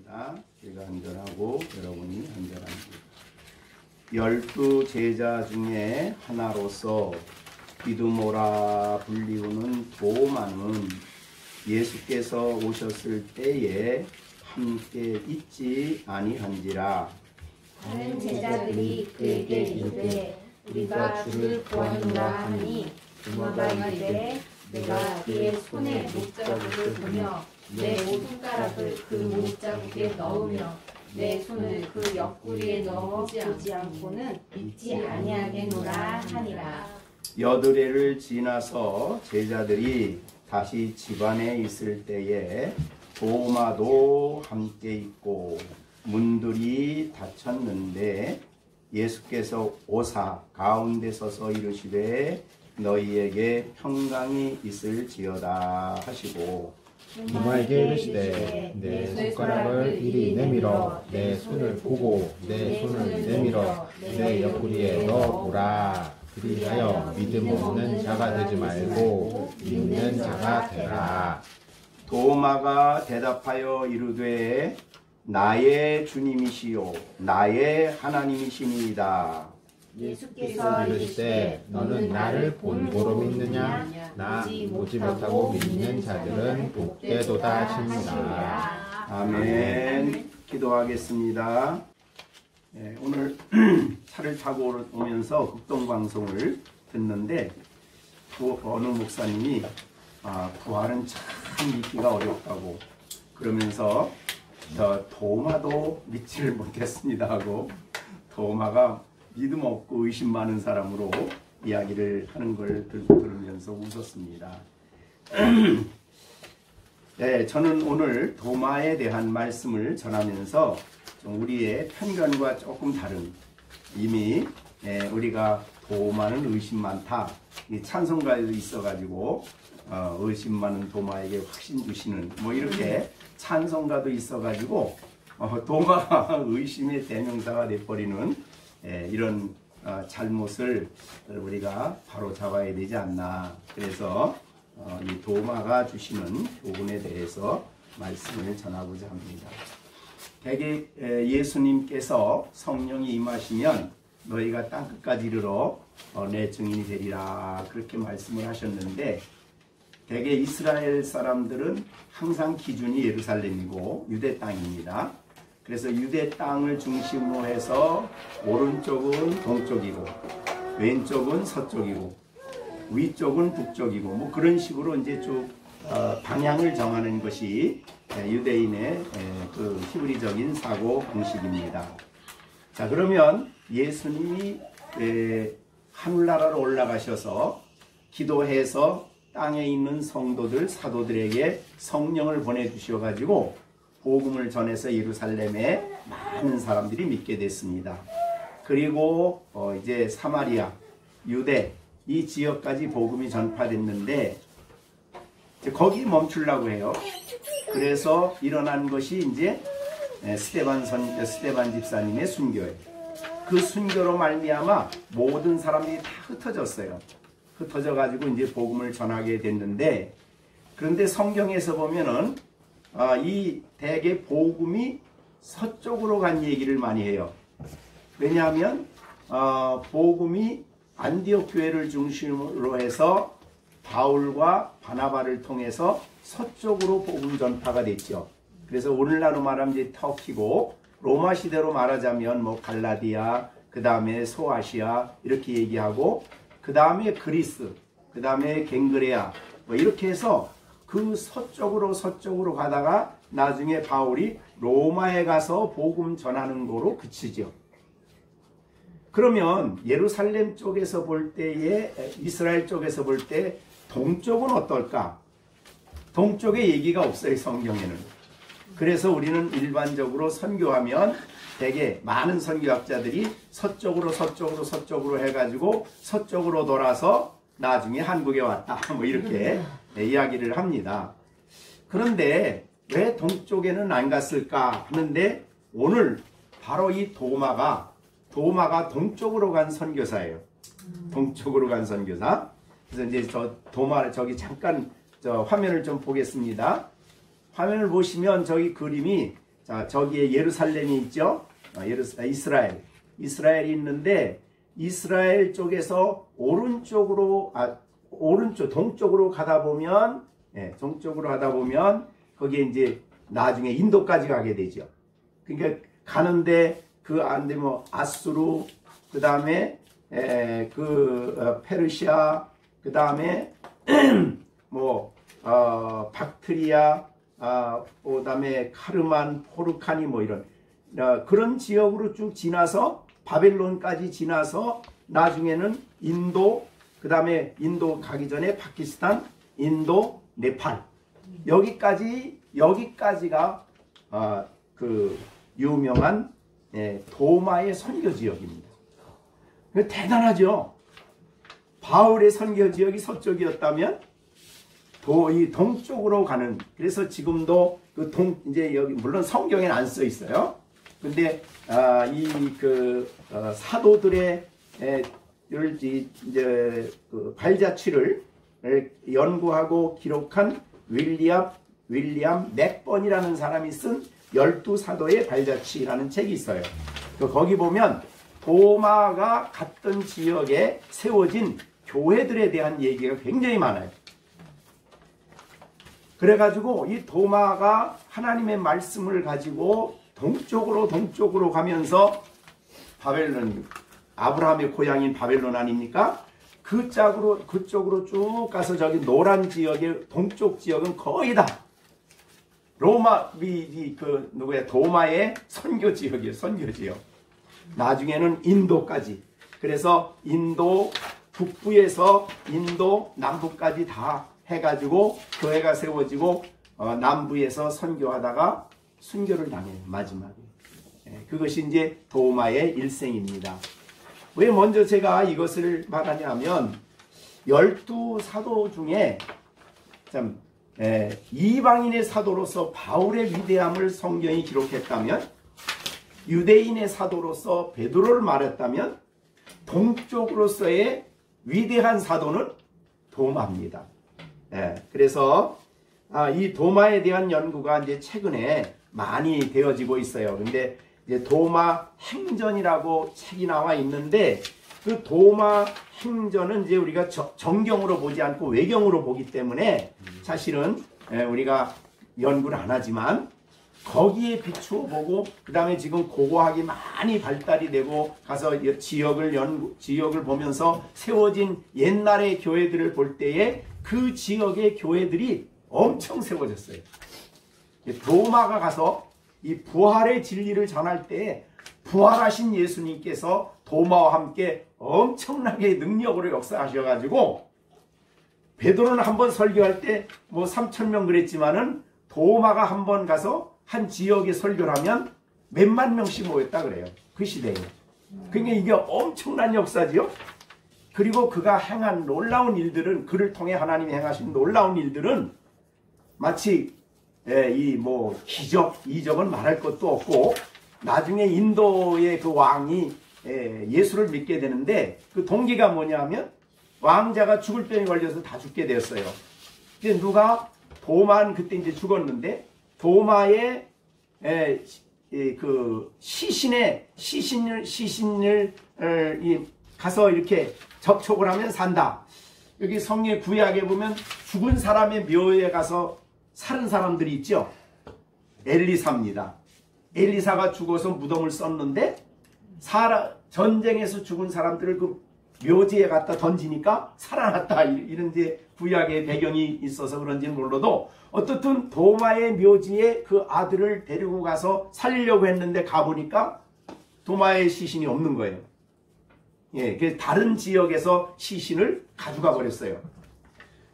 하겠습니다. 제가 한절하고 여러분이 한절합니다. 12 제자 중에 하나로서 디두모라 불리우는 도마는 예수께서 오셨을 때에 함께 있지 아니한지라. 다른 제자들이 그에게 이르되 우리가 주를 보았노라 하니 도마가 이르되 내가 그의 손에 못자국을 보며 내 오손가락을 그 못자국에 넣으며 내 손을 그 옆구리에 넣어 보지 않고는 믿지 아니하겠노라 하니라. 여드레를 지나서 제자들이 다시 집안에 있을 때에 도마도 함께 있고 문들이 닫혔는데 예수께서 오사 가운데 서서 이르시되 너희에게 평강이 있을지어다 하시고 도마에게 이르시되 내 손가락을 이리 내밀어 내 손을 보고 내 손을 내밀어 내 옆구리에 넣어보라. 그리하여 믿음 없는 자가 되지 말고 믿는 자가 되라. 도마가 대답하여 이르되 나의 주님이시요 나의 하나님이시니이다. 예수께서 이르시되 너는 나를 본고로 믿느냐? 나 보지 못하고 믿는 자들은 복되도다 하시니라. 아멘. 기도하겠습니다. 오늘 차를 타고 오면서 국동방송을 듣는데 어느 목사님이 부활은 참 믿기가 어렵다고 그러면서 도마도 믿지를 못했습니다 하고 도마가 믿음 없고 의심 많은 사람으로 이야기를 하는 걸 들으면서 웃었습니다. 네, 저는 오늘 도마에 대한 말씀을 전하면서 좀 우리의 편견과 조금 다른 이미 우리가 도마는 의심 많다 이 찬송가에도 있어가지고 의심 많은 도마에게 확신 주시는 뭐 이렇게 찬송가도 있어가지고 도마가 의심의 대명사가 돼버리는 이런 잘못을 우리가 바로 잡아야 되지 않나. 그래서 이 도마가 주시는 교훈에 대해서 말씀을 전하고자 합니다. 대개 예수님께서 성령이 임하시면 너희가 땅끝까지 이르러 내 증인이 되리라 그렇게 말씀을 하셨는데 대개 이스라엘 사람들은 항상 기준이 예루살렘이고 유대 땅입니다. 그래서 유대 땅을 중심으로 해서 오른쪽은 동쪽이고 왼쪽은 서쪽이고 위쪽은 북쪽이고 뭐 그런 식으로 이제 쭉 방향을 정하는 것이 유대인의 그 히브리적인 사고 방식입니다. 자, 그러면 예수님이 하늘나라로 올라가셔서 기도해서 땅에 있는 성도들 사도들에게 성령을 보내주셔가지고 복음을 전해서 예루살렘에 많은 사람들이 믿게 됐습니다. 그리고 이제 사마리아, 유대 이 지역까지 복음이 전파됐는데 이제 거기 멈추려고 해요. 그래서 일어난 것이 이제 스데반 집사님의 순교예요. 그 순교로 말미암아 모든 사람들이 다 흩어졌어요. 흩어져 가지고 이제 복음을 전하게 됐는데 그런데 성경에서 보면은 이 대개 복음이 서쪽으로 간 얘기를 많이 해요. 왜냐하면 복음이 안디옥 교회를 중심으로 해서 바울과 바나바를 통해서 서쪽으로 복음 전파가 됐죠. 그래서 오늘날로 말하면 이제 터키고 로마 시대로 말하자면 뭐 갈라디아, 그 다음에 소아시아 이렇게 얘기하고 그 다음에 그리스, 그 다음에 갱그레아 뭐 이렇게 해서 그 서쪽으로 가다가 나중에 바울이 로마에 가서 복음 전하는 거로 그치죠. 그러면 예루살렘 쪽에서 볼 때에 이스라엘 쪽에서 볼 때 동쪽은 어떨까? 동쪽에 얘기가 없어요, 성경에는. 그래서 우리는 일반적으로 선교하면 되게 많은 선교학자들이 서쪽으로 해가지고 서쪽으로 돌아서 나중에 한국에 왔다 뭐 이렇게 이야기를 합니다. 그런데 왜 동쪽에는 안 갔을까 하는데 오늘 바로 이 도마가 동쪽으로 간 선교사예요. 동쪽으로 간 선교사. 그래서 이제 저기 잠깐 화면을 좀 보겠습니다. 화면을 보시면 저기 그림이 자, 저기에 예루살렘이 있죠. 이스라엘이 있는데 이스라엘 쪽에서 오른쪽 동쪽으로 가다 보면 동쪽으로 가다 보면 거기에 이제 나중에 인도까지 가게 되죠. 그러니까 가는데 그 안에 뭐 아수르, 그 다음에 페르시아, 그 다음에 뭐 박트리아, 그 다음에 카르만, 포르카니 뭐 이런 그런 지역으로 쭉 지나서 바벨론까지 지나서 나중에는 인도, 그 다음에 인도 가기 전에 파키스탄, 인도, 네팔 여기까지가 그 유명한 도마의 선교 지역입니다. 대단하죠. 바울의 선교 지역이 서쪽이었다면 이 동쪽으로 가는, 그래서 지금도 그 이제 여기 물론 성경에는 안 써 있어요. 근데 사도들의 이제 그 발자취를 연구하고 기록한 윌리엄 맥번이라는 사람이 쓴 12사도의 발자취라는 책이 있어요. 거기 보면 도마가 갔던 지역에 세워진 교회들에 대한 얘기가 굉장히 많아요. 그래가지고 이 도마가 하나님의 말씀을 가지고 동쪽으로 가면서 바벨론, 아브라함의 고향인 바벨론 아닙니까? 그쪽으로 쭉 가서 저기 노란 지역의 동쪽 지역은 거의 다 도마의 선교 지역이에요. 선교 지역. 나중에는 인도까지. 그래서 인도 북부에서 인도 남부까지 다 해가지고 교회가 세워지고 남부에서 선교하다가 순교를 당해요. 마지막에. 그것이 이제 도마의 일생입니다. 왜 먼저 제가 이것을 말하냐면 12사도 중에 참 이방인의 사도로서 바울의 위대함을 성경이 기록했다면, 유대인의 사도로서 베드로를 말했다면, 동쪽으로서의 위대한 사도는 도마입니다. 그래서 이 도마에 대한 연구가 이제 최근에 많이 되어지고 있어요. 근데 이제 도마 행전이라고 책이 나와 있는데, 그 도마 행전은 이제 우리가 정경으로 보지 않고 외경으로 보기 때문에 사실은 우리가 연구를 안 하지만 거기에 비추어 보고, 그 다음에 지금 고고학이 많이 발달이 되고 가서 지역을 보면서 세워진 옛날의 교회들을 볼 때에 그 지역의 교회들이 엄청 세워졌어요. 도마가 가서 이 부활의 진리를 전할 때 부활하신 예수님께서 도마와 함께 엄청나게 능력으로 역사하셔가지고, 베드로는 한번 설교할 때 뭐 3,000명 그랬지만은 도마가 한번 가서 한 지역에 설교를 하면 몇만 명씩 모였다 그래요. 그 시대에. 그러니까 이게 엄청난 역사지요. 그리고 그가 행한 놀라운 일들은, 그를 통해 하나님이 행하신 놀라운 일들은 마치 기적, 이적은 말할 것도 없고, 나중에 인도의 그 왕이 예수를 믿게 되는데 그 동기가 뭐냐면 왕자가 죽을 병에 걸려서 다 죽게 되었어요. 근데 도마는 그때 이제 죽었는데, 도마의 그 시신을 가서 이렇게 접촉을 하면 산다. 여기 성경 구약에 보면 죽은 사람의 묘에 가서 사는 사람들이 있죠. 엘리사입니다. 엘리사가 죽어서 무덤을 썼는데 전쟁에서 죽은 사람들을 그 묘지에 갖다 던지니까 살아났다. 이런 이제 구약의 배경이 있어서 그런지는 몰라도 어떻든 도마의 묘지에 그 아들을 데리고 가서 살리려고 했는데 가보니까 도마의 시신이 없는 거예요. 그래서 다른 지역에서 시신을 가져가 버렸어요.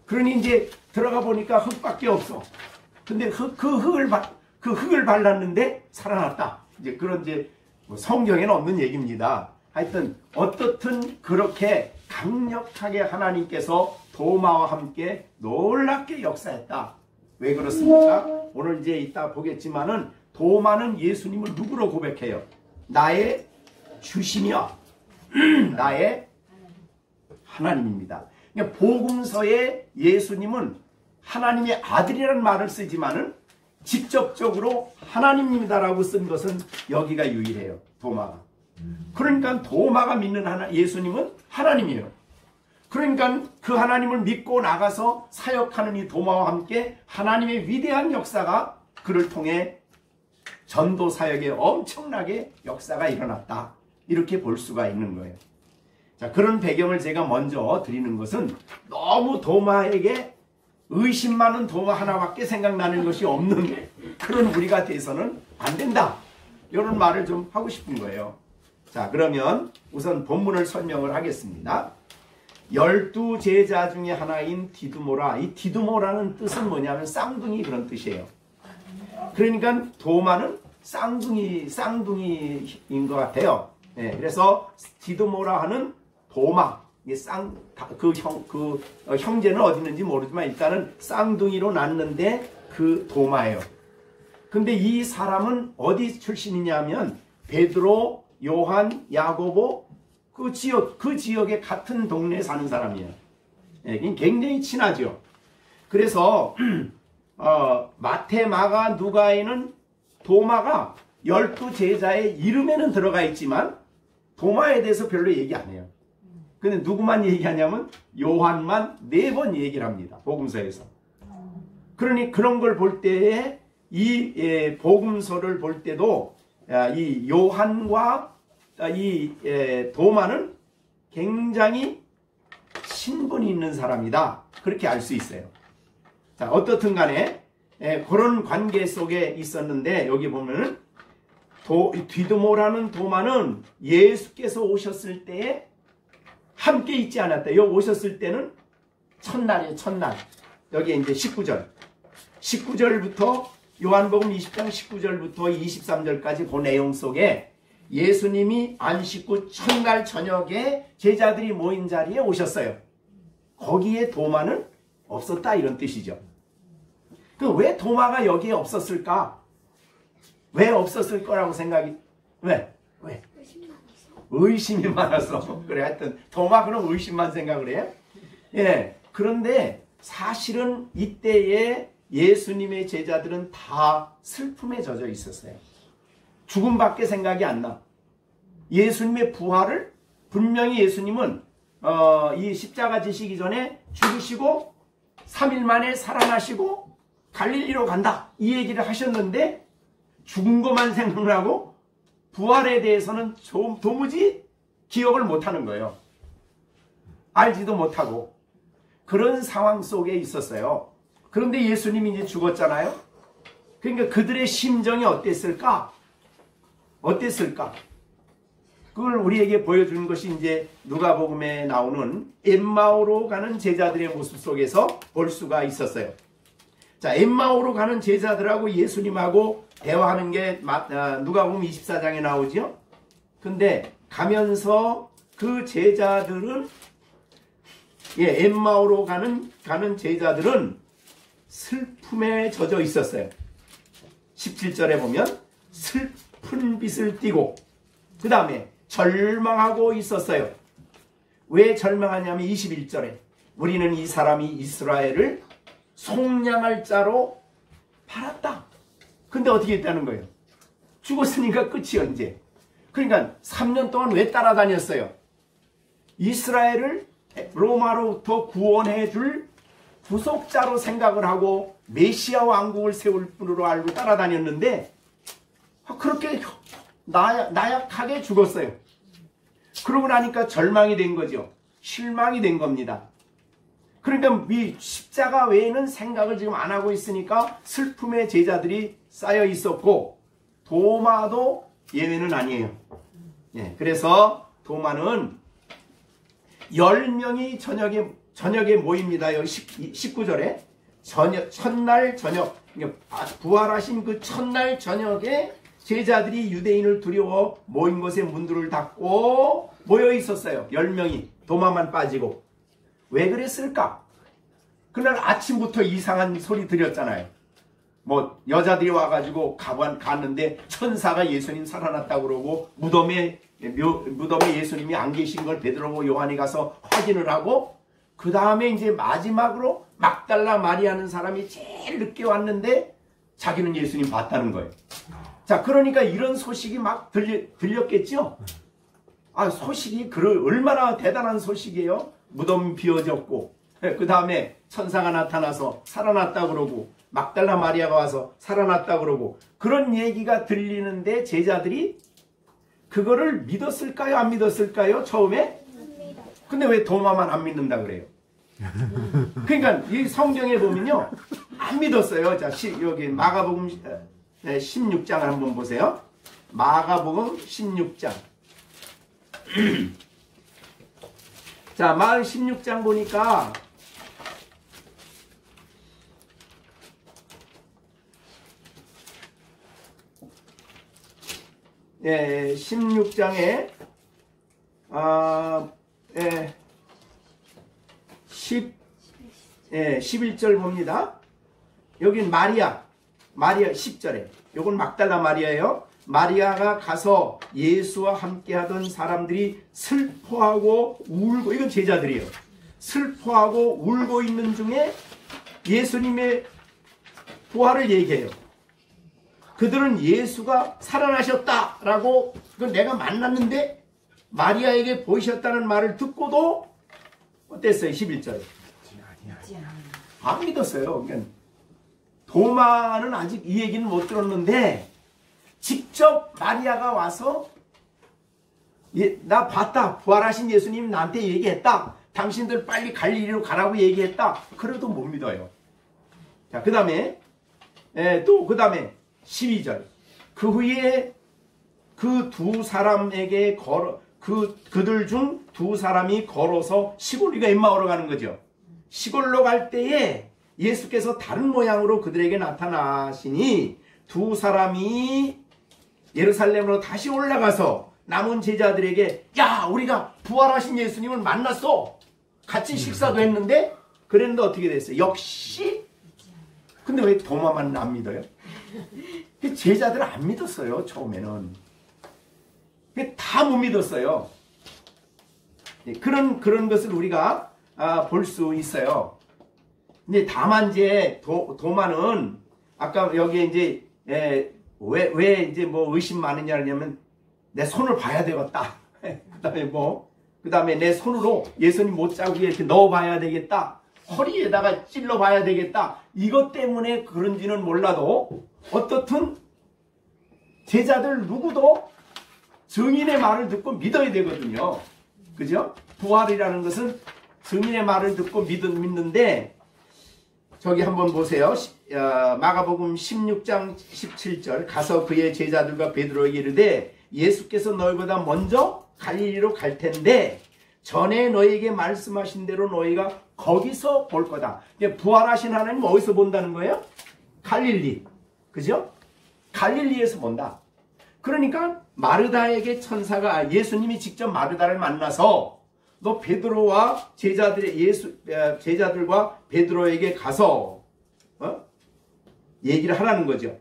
그러니 이제 들어가 보니까 흙밖에 없어. 근데 그 흙을 발랐는데 살아났다. 이제 그런 이제 성경에는 없는 얘기입니다. 하여튼 어떻든 그렇게 강력하게 하나님께서 도마와 함께 놀랍게 역사했다. 왜 그렇습니까? 오늘 이제 이따 보겠지만은 도마는 예수님을 누구로 고백해요? 나의 주시며 나의 하나님입니다. 그러니까 복음서에 예수님은 하나님의 아들이라는 말을 쓰지만은 직접적으로 하나님입니다라고 쓴 것은 여기가 유일해요. 도마가. 그러니까 도마가 믿는 예수님은 하나님이에요. 그러니까 그 하나님을 믿고 나가서 사역하는 이 도마와 함께 하나님의 위대한 역사가 그를 통해 전도 사역에 엄청나게 역사가 일어났다. 이렇게 볼 수가 있는 거예요. 자, 그런 배경을 제가 먼저 드리는 것은 너무 도마에게 의심 많은 도마 하나밖에 생각나는 것이 없는 그런 우리가 돼서는 안 된다. 이런 말을 좀 하고 싶은 거예요. 자, 그러면 우선 본문을 설명을 하겠습니다. 12 제자 중에 하나인 디두모라. 이 디두모라는 뜻은 뭐냐면 쌍둥이 그런 뜻이에요. 그러니까 도마는 쌍둥이인 것 같아요. 네, 그래서 디두모라 하는 도마. 형제는 어디 있는지 모르지만 일단은 쌍둥이로 낳는데 그 도마예요. 근데 이 사람은 어디 출신이냐면 베드로, 요한, 야고보 그 지역의 같은 동네에 사는 사람이에요. 네, 굉장히 친하죠. 그래서 마태, 마가, 누가에는 도마가 12 제자의 이름에는 들어가 있지만 도마에 대해서 별로 얘기 안 해요. 근데 누구만 얘기하냐면 요한만 4번 얘기를 합니다. 복음서에서. 그러니 그런 걸 볼 때에 이 복음서를 볼 때도 이 요한과 이 도마는 굉장히 신분이 있는 사람이다. 그렇게 알 수 있어요. 자, 어떻든 간에 그런 관계 속에 있었는데 여기 보면은 디두모라는 도마는 예수께서 오셨을 때에 함께 있지 않았다. 여기 오셨을 때는 첫날이에요. 첫날. 여기 이제 19절부터 요한복음 20장 19절부터 23절까지 그 내용 속에 예수님이 안식 후 첫날 저녁에 제자들이 모인 자리에 오셨어요. 거기에 도마는 없었다 이런 뜻이죠. 왜 도마가 여기에 없었을까? 왜 없었을 거라고 생각이 왜? 의심이 많아서. 그래, 하여튼 도마 그럼 의심만 생각을 해요? 예. 그런데 사실은 이때에 예수님의 제자들은 다 슬픔에 젖어 있었어요. 죽음밖에 생각이 안 나. 예수님의 부활을 분명히 예수님은 이 십자가 지시기 전에 죽으시고 3일 만에 살아나시고 갈릴리로 간다 이 얘기를 하셨는데 죽은 것만 생각나고 부활에 대해서는 도무지 기억을 못하는 거예요. 알지도 못하고 그런 상황 속에 있었어요. 그런데 예수님이 이제 죽었잖아요. 그러니까 그들의 심정이 어땠을까? 그걸 우리에게 보여주는 것이 이제 누가복음에 나오는 엠마오로 가는 제자들의 모습 속에서 볼 수가 있었어요. 자, 엠마오로 가는 제자들하고 예수님하고 대화하는 게 누가복음 24장에 나오죠. 근데 가면서 그 제자들은 엠마오로 가는 제자들은 슬픔에 젖어 있었어요. 17절에 보면 슬픈 빛을 띠고 그 다음에 절망하고 있었어요. 왜 절망하냐면 21절에 우리는 이 사람이 이스라엘을 속량할 자로 팔았다. 근데 어떻게 했다는 거예요? 죽었으니까 끝이요 이제. 그러니까 3년 동안 왜 따라다녔어요? 이스라엘을 로마로부터 구원해 줄 구속자로 생각을 하고 메시아 왕국을 세울 분으로 알고 따라다녔는데 그렇게 나약하게 죽었어요. 그러고 나니까 절망이 된 거죠. 실망이 된 겁니다. 그러니까 이 십자가 외에는 생각을 지금 안 하고 있으니까 슬픔의 제자들이 쌓여 있었고 도마도 예외는 아니에요. 그래서 도마는 10명이 저녁에 모입니다. 여기 19절에 첫날 저녁 부활하신 그 첫날 저녁에 제자들이 유대인을 두려워 모인 곳에 문들을 닫고 모여 있었어요. 10명이 도마만 빠지고. 왜 그랬을까? 그날 아침부터 이상한 소리 들렸잖아요. 뭐 여자들이 와가지고 갔는데 천사가 예수님 살아났다고 그러고 무덤에 예수님이 안 계신 걸 베드로고 요한이 가서 확인을 하고 그 다음에 이제 마지막으로 막달라 마리아는 사람이 제일 늦게 왔는데 자기는 예수님 봤다는 거예요. 자, 그러니까 이런 소식이 막 들렸겠죠? 아, 소식이 얼마나 대단한 소식이에요? 무덤 비워졌고, 그 다음에 천사가 나타나서 살아났다 그러고, 막달라 마리아가 와서 살아났다 그러고, 그런 얘기가 들리는데 제자들이 그거를 믿었을까요? 안 믿었을까요? 처음에? 근데 왜 도마만 안 믿는다 그래요? 그러니까 이 성경에 보면요, 안 믿었어요. 자, 여기 마가복음 16장을 한번 보세요. 마가복음 16장. 자, 마가복음 16장 보니까 예, 16장에 11절 봅니다. 여긴 마리아 10절에, 요건 막달라 마리아예요. 마리아가 가서 예수와 함께하던 사람들이 슬퍼하고 울고, 이건 제자들이에요. 슬퍼하고 울고 있는 중에 예수님의 부활을 얘기해요. 그들은 예수가 살아나셨다라고, 그건 내가 만났는데 마리아에게 보이셨다는 말을 듣고도 어땠어요? 11절. 안 믿었어요. 그러니까 도마는 아직 이 얘기는 못 들었는데 직접 마리아가 와서 나 봤다. 부활하신 예수님 나한테 얘기했다. 당신들 빨리 갈릴리로 가라고 얘기했다. 그래도 못 믿어요. 자, 그 다음에 그 다음에 12절. 그 후에 그 두 사람에게 그들 중 두 사람이 걸어서 시골이가 엠마오로 가는 거죠. 시골로 갈 때에 예수께서 다른 모양으로 그들에게 나타나시니 두 사람이 예루살렘으로 다시 올라가서 남은 제자들에게, 야, 우리가 부활하신 예수님을 만났어. 같이 식사도 했는데, 그랬는데 어떻게 됐어요? 역시. 근데 왜 도마만 안 믿어요? 제자들은 안 믿었어요, 처음에는. 다 못 믿었어요. 그런 것을 우리가 볼 수 있어요. 근데 다만 이제 도마는 아까 여기에 이제 왜 이제 뭐 의심 많으냐 하냐면, 내 손을 봐야 되겠다. 그다음에 내 손으로 예수님 못자국에 이렇게 넣어봐야 되겠다. 허리에다가 찔러봐야 되겠다. 이것 때문에 그런지는 몰라도 어떻든 제자들 누구도 증인의 말을 듣고 믿어야 되거든요. 그죠? 부활이라는 것은 증인의 말을 듣고 믿는데, 저기 한번 보세요. 마가복음 16장 17절. 가서 그의 제자들과 베드로에게 이르되, 예수께서 너희보다 먼저 갈릴리로 갈 텐데 전에 너희에게 말씀하신 대로 너희가 거기서 볼 거다. 부활하신 하나님 어디서 본다는 거예요? 갈릴리. 그죠? 갈릴리에서 본다. 그러니까 마르다에게 천사가, 예수님이 직접 마르다를 만나서 너 베드로와 제자들과 베드로에게 가서 얘기를 하라는 거죠.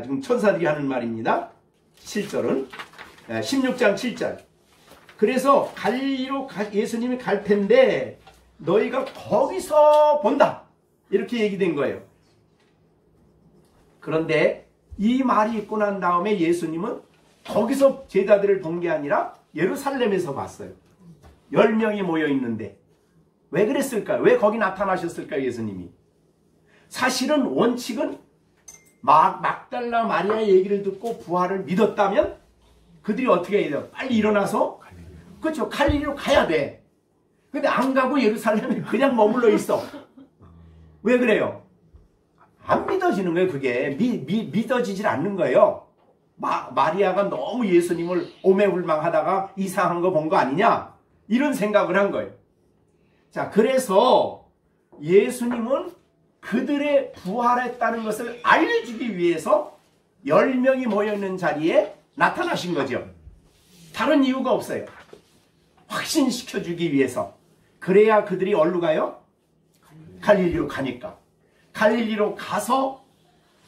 지금 천사들이 하는 말입니다. 7절은 16장 7절. 그래서 갈릴리로 예수님이 갈 텐데 너희가 거기서 본다. 이렇게 얘기된 거예요. 그런데 이 말이 있고 난 다음에 예수님은 거기서 제자들을 본 게 아니라 예루살렘에서 봤어요. 10명이 모여 있는데. 왜 그랬을까요? 왜 거기 나타나셨을까요? 예수님이. 사실은 원칙은 막달라 마리아의 얘기를 듣고 부활을 믿었다면 그들이 어떻게 해야 돼요? 빨리 일어나서, 그렇죠, 갈릴리로 가야 돼. 근데 안 가고 예루살렘에 그냥 머물러 있어. 왜 그래요? 안 믿어지는 거예요. 그게 믿어지질 않는 거예요. 마리아가 너무 예수님을 오매불망하다가 이상한 거 본 거 아니냐, 이런 생각을 한 거예요. 자, 그래서 예수님은 그들의 부활했다는 것을 알려주기 위해서 10명이 모여있는 자리에 나타나신 거죠. 다른 이유가 없어요. 확신시켜주기 위해서. 그래야 그들이 어디로 가요? 갈릴리로 가니까. 갈릴리로 가서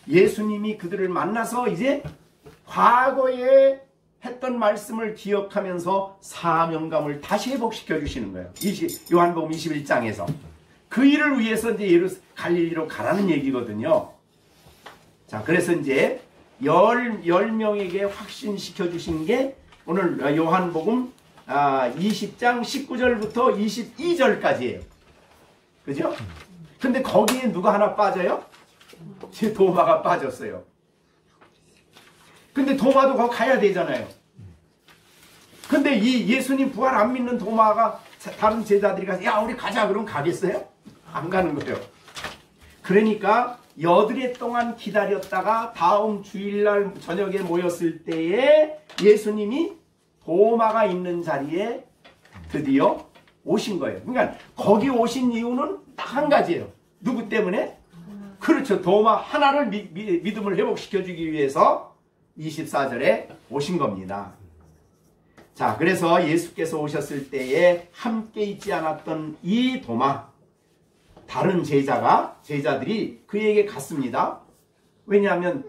예수님이 그들을 만나서 이제 과거에 했던 말씀을 기억하면서 사명감을 다시 회복시켜 주시는 거예요. 요한복음 21장에서. 그 일을 위해서 이제 갈릴리로 가라는 얘기거든요. 자, 그래서 이제 10명에게 확신시켜 주신 게 오늘 요한복음 20장 19절부터 22절까지예요. 그죠? 근데 거기에 누가 하나 빠져요? 제 도마가 빠졌어요. 근데 도마도 거기 가야 되잖아요. 근데 이 예수님 부활 안 믿는 도마가 다른 제자들이 가서 야 우리 가자 그러면 가겠어요? 안 가는 거예요. 그러니까 여드레 동안 기다렸다가 다음 주일날 저녁에 모였을 때에 예수님이 도마가 있는 자리에 드디어 오신 거예요. 그러니까 거기 오신 이유는 딱 한 가지예요. 누구 때문에? 그렇죠. 도마 하나를 믿음을 회복시켜주기 위해서 24절에 오신 겁니다. 자, 그래서 예수께서 오셨을 때에 함께 있지 않았던 이 도마, 다른 제자들이 그에게 갔습니다. 왜냐하면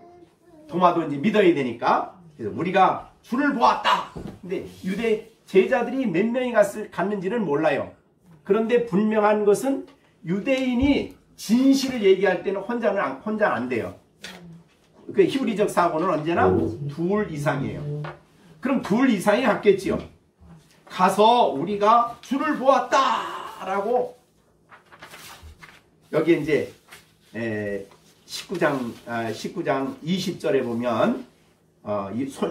도마도 이제 믿어야 되니까. 그래서 우리가 주를 보았다. 근데 유대 제자들이 몇 명이 갔는지는 몰라요. 그런데 분명한 것은 유대인이 진실을 얘기할 때는 혼자 안 돼요. 그 히브리적 사고는 언제나 둘 이상이에요. 그럼 둘 이상이 갔겠지요. 가서 우리가 주를 보았다라고 여기 이제 19장 20절에 보면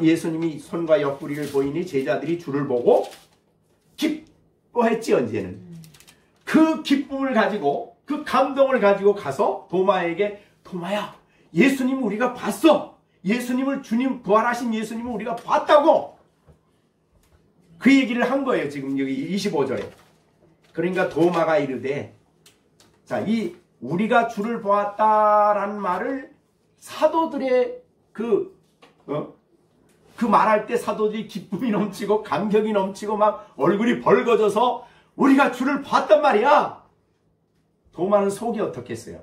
예수님이 손과 옆구리를 보이니 제자들이 주를 보고 기뻐했지. 언제는 그 기쁨을 가지고 그 감동을 가지고 가서 도마에게 도마야 예수님 우리가 봤어. 예수님을 주님 부활하신 예수님을 우리가 봤다고 그 얘기를 한 거예요. 지금 여기 25절에. 그러니까 도마가 이르되 자, 이 우리가 주를 보았다라는 말을 사도들의 그 말할 때 사도들이 기쁨이 넘치고 감격이 넘치고 막 얼굴이 벌거져서 우리가 주를 봤단 말이야. 도마는 속이 어떻겠어요?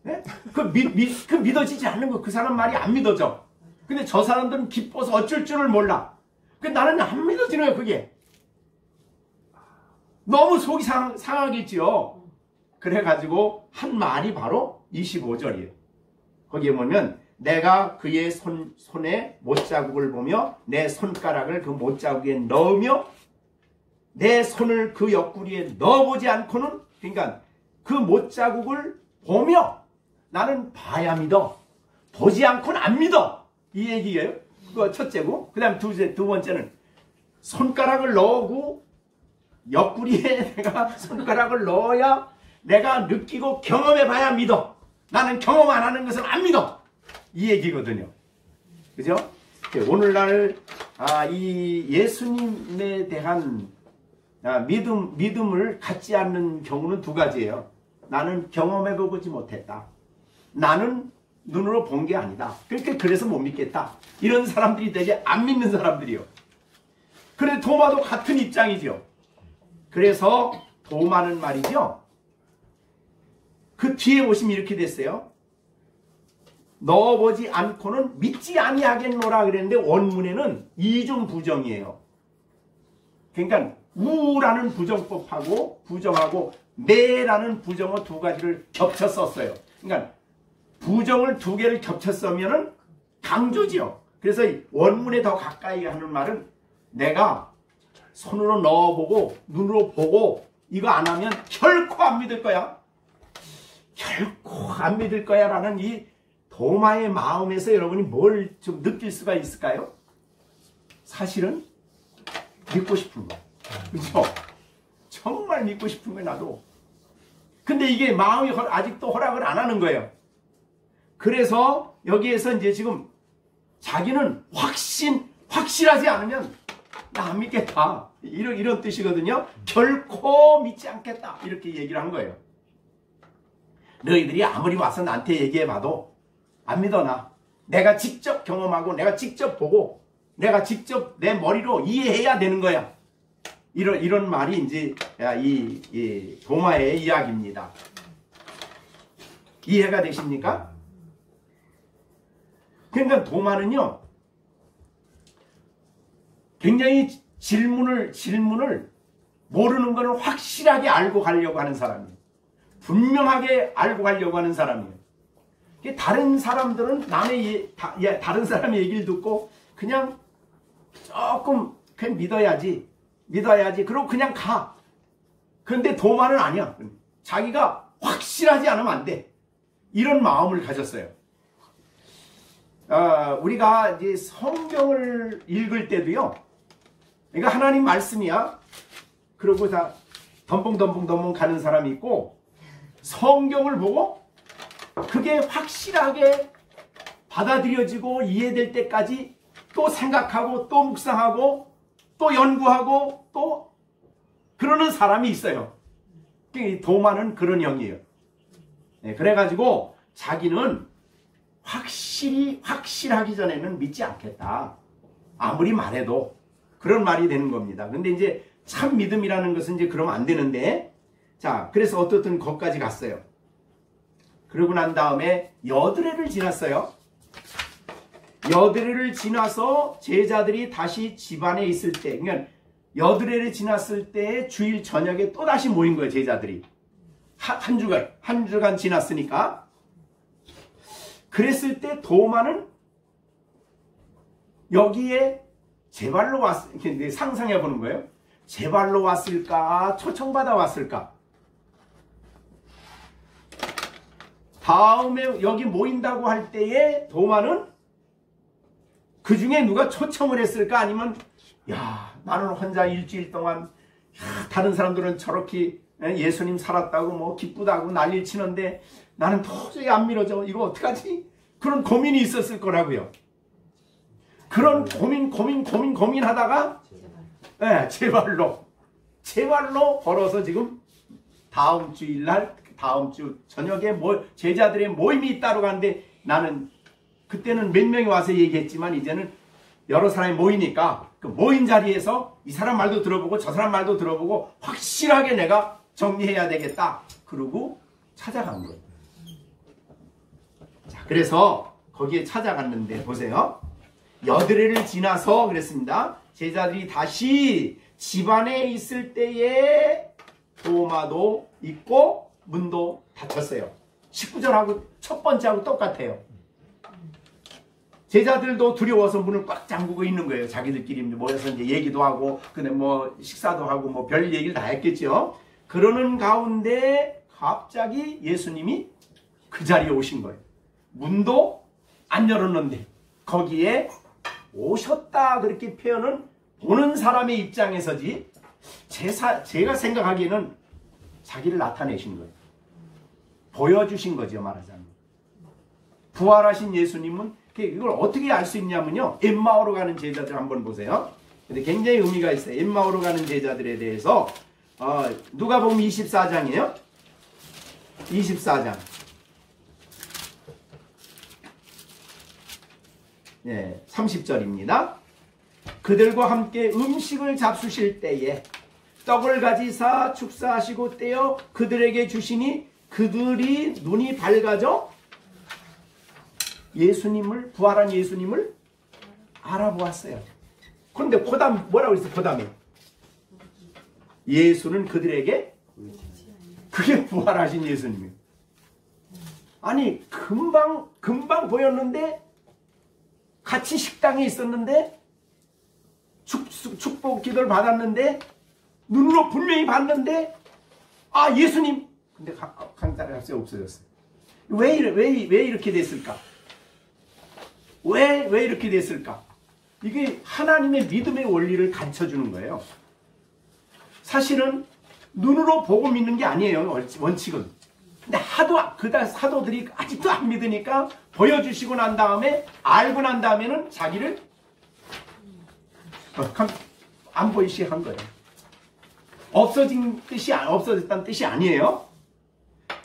네? 그 믿어지지 않는 거. 그 사람 말이 안 믿어져. 근데 저 사람들은 기뻐서 어쩔 줄을 몰라. 나는 안 믿어지는 거야, 그게. 너무 속이 상하겠지요. 그래가지고 한 말이 바로 25절이에요. 거기에 보면 내가 그의 손에 못자국을 보며 내 손가락을 그 못자국에 넣으며 내 손을 그 옆구리에 넣어보지 않고는, 그러니까 그 못자국을 보며 나는 봐야 믿어. 보지 않고는 안 믿어. 이 얘기예요. 그거 첫째고. 그 다음 두 번째는 손가락을 넣고 옆구리에 내가 손가락을 넣어야 내가 느끼고 경험해 봐야 믿어. 나는 경험 안 하는 것은 안 믿어. 이 얘기거든요. 그죠? 오늘날 이 예수님에 대한 믿음을 갖지 않는 경우는 두 가지예요. 나는 경험해 보지 못했다. 나는 눈으로 본 게 아니다. 그래서 못 믿겠다. 이런 사람들이 되게 안 믿는 사람들이요. 그런데 도마도 같은 입장이죠. 그래서 도마는 말이죠. 그 뒤에 보시면 이렇게 됐어요. 넣어보지 않고는 믿지 아니하겠노라 그랬는데 원문에는 이중 부정이에요. 그러니까 우라는 부정법하고 부정하고 네라는 부정어 두 가지를 겹쳐 썼어요. 그러니까 부정을 두 개를 겹쳐 쓰면은 강조지요. 그래서 원문에 더 가까이 하는 말은 내가 손으로 넣어보고 눈으로 보고 이거 안 하면 결코 안 믿을 거야. 결코 안 믿을 거야 라는 이 도마의 마음에서 여러분이 뭘 좀 느낄 수가 있을까요? 사실은 믿고 싶은 거. 그렇죠? 정말 믿고 싶은 거예요, 나도. 근데 이게 마음이 아직도 허락을 안 하는 거예요. 그래서 여기에서 이제 지금 자기는 확실하지 않으면 나 안 믿겠다. 이런 뜻이거든요. 결코 믿지 않겠다. 이렇게 얘기를 한 거예요. 너희들이 아무리 와서 나한테 얘기해봐도 안 믿어 나. 내가 직접 경험하고 내가 직접 보고 내가 직접 내 머리로 이해해야 되는 거야. 이런 말이 이제 이 도마의 이야기입니다. 이해가 되십니까? 그러니까 도마는요, 굉장히 질문을 모르는 거는 확실하게 알고 가려고 하는 사람이에요. 분명하게 알고 가려고 하는 사람이에요. 다른 사람들은 다른 사람의 얘기를 듣고 그냥 조금 그냥 믿어야지. 그러고 그냥 가. 그런데 도마는 아니야. 자기가 확실하지 않으면 안 돼. 이런 마음을 가졌어요. 우리가 이제 성경을 읽을 때도요. 그러니까 하나님 말씀이야. 그러고 다 덤벙 가는 사람이 있고, 성경을 보고 그게 확실하게 받아들여지고 이해될 때까지 또 생각하고 또 묵상하고 또 연구하고 또 그러는 사람이 있어요. 도마는 그런 형이에요. 네, 그래가지고 자기는 확실하기 전에는 믿지 않겠다. 아무리 말해도 그런 말이 되는 겁니다. 근데 이제 참 믿음이라는 것은 이제 그러면 안 되는데, 자, 그래서 어떻든 거기까지 갔어요. 그러고 난 다음에 여드레를 지났어요. 여드레를 지나서 제자들이 다시 집안에 있을 때, 그러니까 여드레를 지났을 때 주일 저녁에 또 다시 모인 거예요, 제자들이. 한 주간 지났으니까. 그랬을 때 도마는 여기에 제 발로 이렇게 상상해 보는 거예요. 제 발로 왔을까? 초청받아 왔을까? 다음에 여기 모인다고 할 때에 도마는 그 중에 누가 초청을 했을까? 아니면 야, 나는 혼자 일주일 동안 다른 사람들은 저렇게 예수님 살았다고 뭐 기쁘다고 난리를 치는데 나는 도저히 안 밀어져. 이거 어떡하지? 그런 고민이 있었을 거라고요. 그런 고민하다가 네, 제 발로 걸어서 지금 다음 주일날 다음 주 저녁에 제자들의 모임이 있다고 하는데, 나는 그때는 몇 명이 와서 얘기했지만 이제는 여러 사람이 모이니까 그 모인 자리에서 이 사람 말도 들어보고 저 사람 말도 들어보고 확실하게 내가 정리해야 되겠다. 그러고 찾아간 거예요. 자, 그래서 거기에 찾아갔는데 보세요. 여드레를 지나서 그랬습니다. 제자들이 다시 집안에 있을 때에 도마도 있고 문도 닫혔어요. 19절하고 첫 번째하고 똑같아요. 제자들도 두려워서 문을 꽉 잠그고 있는 거예요. 자기들끼리 모여서 이제 얘기도 하고, 근데 뭐 식사도 하고 뭐 별 얘기를 다 했겠죠. 그러는 가운데 갑자기 예수님이 그 자리에 오신 거예요. 문도 안 열었는데 거기에 오셨다, 그렇게 표현은 보는 사람의 입장에서지, 제가 생각하기에는 자기를 나타내신 거예요. 보여주신 거죠, 말하자면. 부활하신 예수님은 이걸 어떻게 알 수 있냐면요, 엠마오로 가는 제자들 한번 보세요. 근데 굉장히 의미가 있어요. 엠마오로 가는 제자들에 대해서 누가복음 24장이에요. 24장. 네, 30절입니다. 그들과 함께 음식을 잡수실 때에 떡을 가지사 축사하시고 떼어 그들에게 주시니 그들이 눈이 밝아져 예수님을, 부활한 예수님을 알아보았어요. 그런데 뭐라고 했어요? 그다음에 예수는 그들에게, 그게 부활하신 예수님이에요. 아니 금방 보였는데, 같이 식당에 있었는데, 축복 기도를 받았는데, 눈으로 분명히 봤는데, 아, 예수님! 근데 강단에 갑자기 없어졌어요. 왜 이렇게 됐을까? 왜 이렇게 됐을까? 이게 하나님의 믿음의 원리를 가르쳐주는 거예요. 사실은 눈으로 보고 믿는 게 아니에요, 원칙은. 근데 사도들이 아직도 안 믿으니까 보여주시고 난 다음에, 알고 난 다음에는 자기를 안 보이시 한 거예요. 없어졌다는 뜻이 아니에요.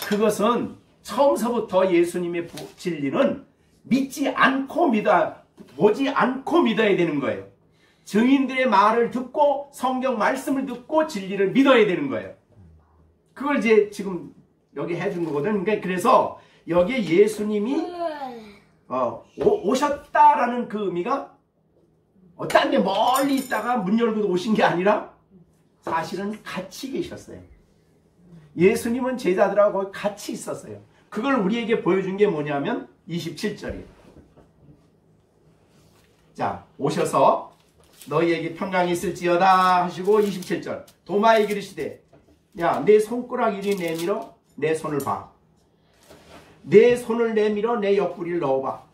그것은 처음서부터 예수님의 진리는 믿지 않고 보지 않고 믿어야 되는 거예요. 증인들의 말을 듣고 성경 말씀을 듣고 진리를 믿어야 되는 거예요. 그걸 이제 지금 여기 해준 거거든. 그래서 여기에 예수님이 오셨다라는 그 의미가 딴 데 멀리 있다가 문 열고 오신 게 아니라 사실은 같이 계셨어요. 예수님은 제자들하고 같이 있었어요. 그걸 우리에게 보여준 게 뭐냐면 27절이에요. 자, 오셔서 너희에게 평강이 있을지어다 하시고 27절 도마에게 이르시되 야, 내 손가락 이리 내밀어 내 손을 봐. 내 손을 내밀어 내 옆구리를 넣어봐.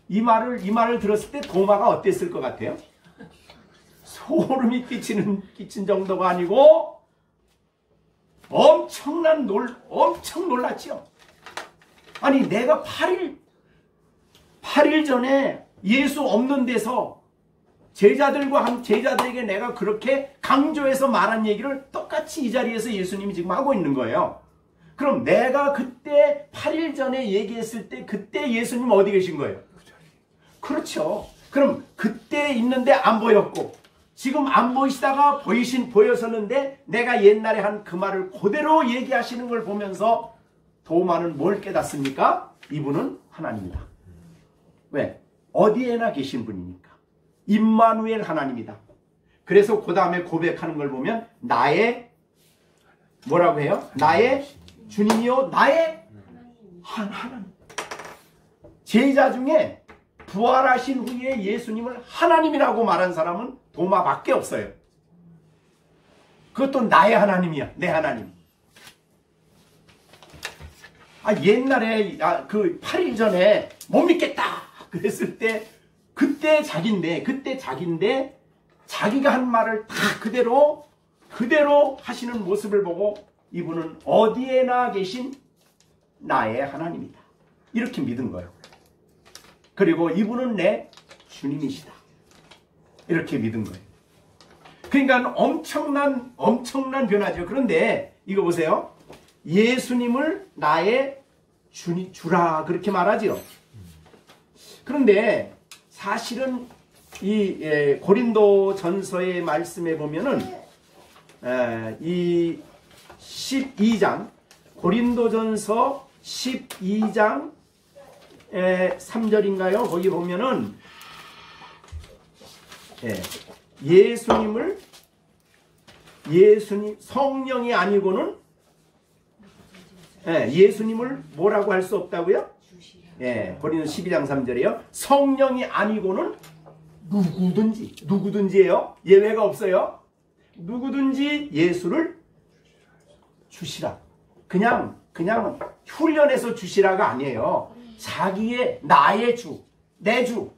이 말을 들었을 때 도마가 어땠을 것 같아요? 소름이 끼친 정도가 아니고 엄청 놀랐지요. 아니 내가 8일 전에 예수 없는 데서 제자들에게 내가 그렇게 강조해서 말한 얘기를 똑같이 이 자리에서 예수님이 지금 하고 있는 거예요. 그럼 내가 그때 8일 전에 얘기했을 때 그때 예수님 어디 계신 거예요? 그렇죠. 그럼 그때 있는데 안 보였고 지금 안 보이시다가 보였었는데 내가 옛날에 한 그 말을 그대로 얘기하시는 걸 보면서 도마는 뭘 깨닫습니까? 이분은 하나님이다. 왜? 어디에나 계신 분이니까. 임마누엘 하나님이다. 그래서 그 다음에 고백하는 걸 보면 나의 뭐라고 해요? 나의 주님이요 나의 하나님. 제자 중에 부활하신 후에 예수님을 하나님이라고 말한 사람은 도마밖에 없어요. 그것도 나의 하나님이야. 내 하나님. 옛날에 그 8일 전에 못 믿겠다 그랬을 때 그때 자기인데 자기가 한 말을 다 그대로 하시는 모습을 보고 이분은 어디에나 계신 나의 하나님이다. 이렇게 믿은 거예요. 그리고 이분은 내 주님이시다. 이렇게 믿은 거예요. 그러니까 엄청난 변화죠. 그런데 이거 보세요. 예수님을 나의 주라 그렇게 말하죠. 그런데 사실은 이 고린도 전서의 말씀에 보면은 이 12장 고린도 전서 12장 3절인가요? 거기 보면은 성령이 아니고는 예수님을 뭐라고 할 수 없다고요? 고린도 12장 3절이에요. 성령이 아니고는 누구든지예요. 예외가 없어요. 누구든지 예수를 주시라. 그냥 훈련해서 주시라가 아니에요. 자기의 나의 주, 내 주.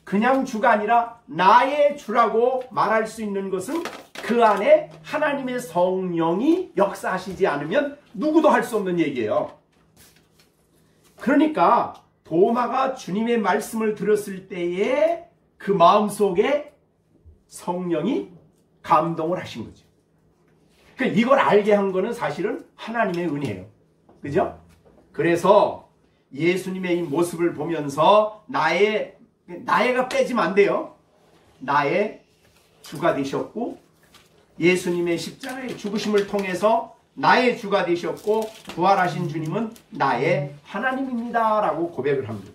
그냥 주가 아니라 나의 주라고 말할 수 있는 것은 그 안에 하나님의 성령이 역사하시지 않으면 누구도 할 수 없는 얘기예요. 그러니까 도마가 주님의 말씀을 들었을 때에 그 마음속에 성령이 감동을 하신 거죠. 그러니까 이걸 알게 한 거는 사실은 하나님의 은혜예요. 그죠? 그래서 예수님의 이 모습을 보면서 나의가 빼지면 안 돼요. 나의 주가 되셨고 예수님의 십자가의 죽으심을 통해서 나의 주가 되셨고 부활하신 주님은 나의 하나님입니다 라고 고백을 합니다.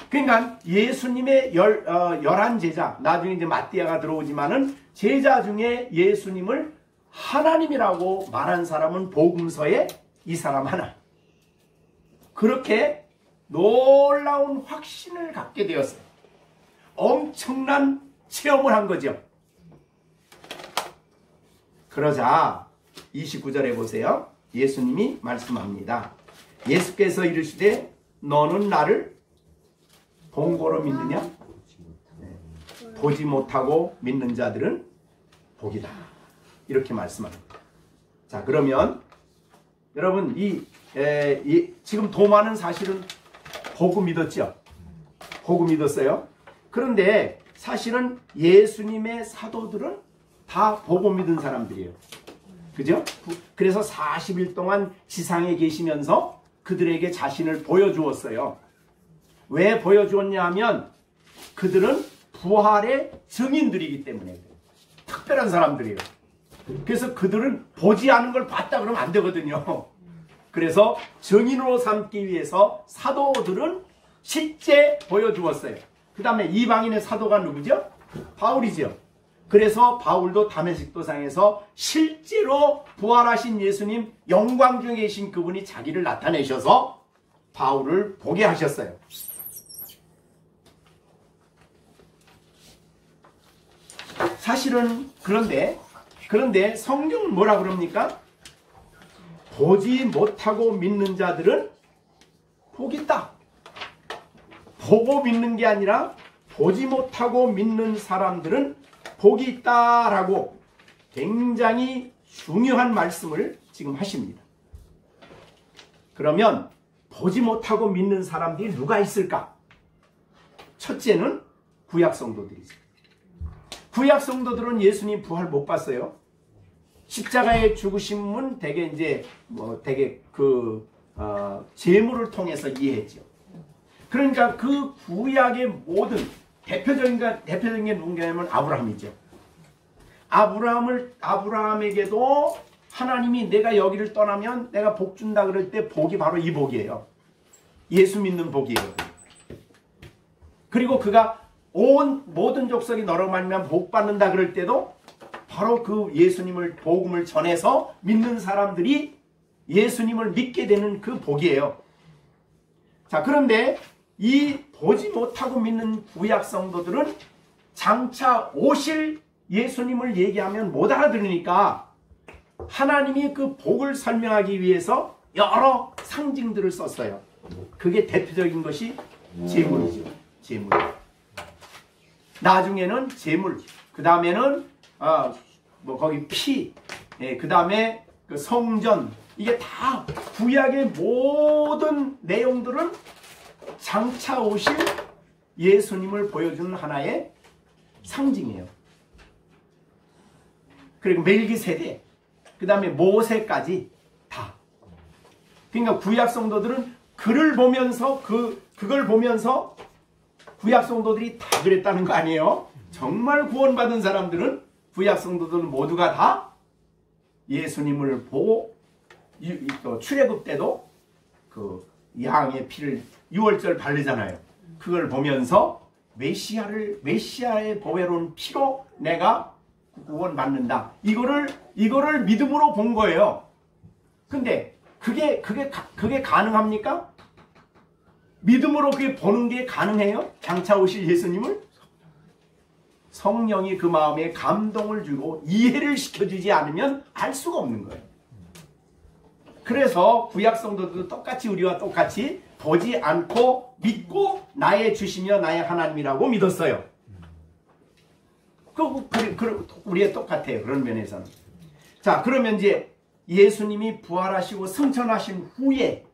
그러니까 예수님의 11제자, 나중에 이제 마띠아가 들어오지만은 제자 중에 예수님을 하나님이라고 말한 사람은 복음서에 이 사람 하나. 그렇게 놀라운 확신을 갖게 되었어요. 엄청난 체험을 한 거죠. 그러자 29절에 보세요. 예수님이 말씀합니다. 예수께서 이르시되 너는 나를 본 거로 믿느냐? 보지 못하고 믿는 자들은 복이다. 이렇게 말씀합니다. 자, 그러면 여러분 지금 도마는 사실은 보고 믿었죠? 보고 믿었어요. 그런데 사실은 예수님의 사도들은 다 보고 믿은 사람들이에요. 그죠? 그래서 40일 동안 지상에 계시면서 그들에게 자신을 보여주었어요. 왜 보여주었냐 하면 그들은 부활의 증인들이기 때문에 특별한 사람들이에요. 그래서 그들은 보지 않은 걸 봤다 그러면 안 되거든요. 그래서 증인으로 삼기 위해서 사도들은 실제 보여주었어요. 그 다음에 이방인의 사도가 누구죠? 바울이죠. 그래서 바울도 다메섹 도상에서 실제로 부활하신 예수님, 영광 중에 계신 그분이 자기를 나타내셔서 바울을 보게 하셨어요. 사실은 그런데 성경은 뭐라 그럽니까? 보지 못하고 믿는 자들은 복이 있다. 보고 믿는 게 아니라 보지 못하고 믿는 사람들은 복이 있다라고 굉장히 중요한 말씀을 지금 하십니다. 그러면 보지 못하고 믿는 사람들이 누가 있을까? 첫째는 구약 성도들이죠. 구약 성도들은 예수님 부활 못 봤어요. 십자가에 죽으심은 대개 이제 제물을 통해서 이해했죠. 그러니까 그 구약의 모든 대표적인 게 누구냐면 아브라함이죠. 아브라함에게도 하나님이 내가 여기를 떠나면 내가 복 준다 그럴 때 복이 바로 이 복이에요. 예수 믿는 복이에요. 그리고 그가 온 모든 족속이 너로 말미암아 복 받는다 그럴 때도 바로 그 예수님을 복음을 전해서 믿는 사람들이 예수님을 믿게 되는 그 복이에요. 자, 그런데 이 보지 못하고 믿는 구약 성도들은 장차 오실 예수님을 얘기하면 못 알아들으니까 하나님이 그 복을 설명하기 위해서 여러 상징들을 썼어요. 그게 대표적인 것이 제물이죠. 제물. 나중에는 제물, 그 다음에는 거기 피, 그 다음에 그 성전, 이게 다 구약의 모든 내용들은 장차 오실 예수님을 보여주는 하나의 상징이에요. 그리고 멜기세덱, 그 다음에 모세까지 다. 그러니까 구약 성도들은 그를 보면서 그걸 보면서 구약 성도들이 다 그랬다는 거 아니에요? 정말 구원받은 사람들은 구약 성도들은 모두가 다 예수님을 보고 출애굽 때도 그 양의 피를 6월절 바르잖아요. 그걸 보면서 메시아의 보배로운 피로 내가 구원받는다. 이거를 믿음으로 본 거예요. 근데 그게 가능합니까? 믿음으로 그게 보는 게 가능해요? 장차 오실 예수님을? 성령이 그 마음에 감동을 주고 이해를 시켜주지 않으면 알 수가 없는 거예요. 그래서 구약 성도들도 똑같이 우리와 똑같이 보지 않고 믿고 나의 주시며 나의 하나님이라고 믿었어요. 우리의 똑같아요. 그런 면에서는. 자, 그러면 이제 예수님이 부활하시고 승천하신 후에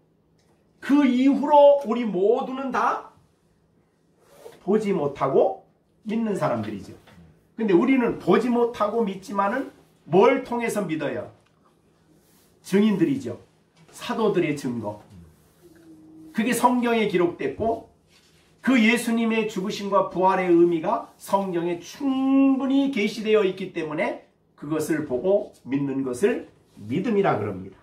그 이후로 우리 모두는 다 보지 못하고 믿는 사람들이죠. 근데 우리는 보지 못하고 믿지만은 뭘 통해서 믿어요? 증인들이죠. 사도들의 증거. 그게 성경에 기록됐고 그 예수님의 죽으심과 부활의 의미가 성경에 충분히 계시되어 있기 때문에 그것을 보고 믿는 것을 믿음이라 그럽니다.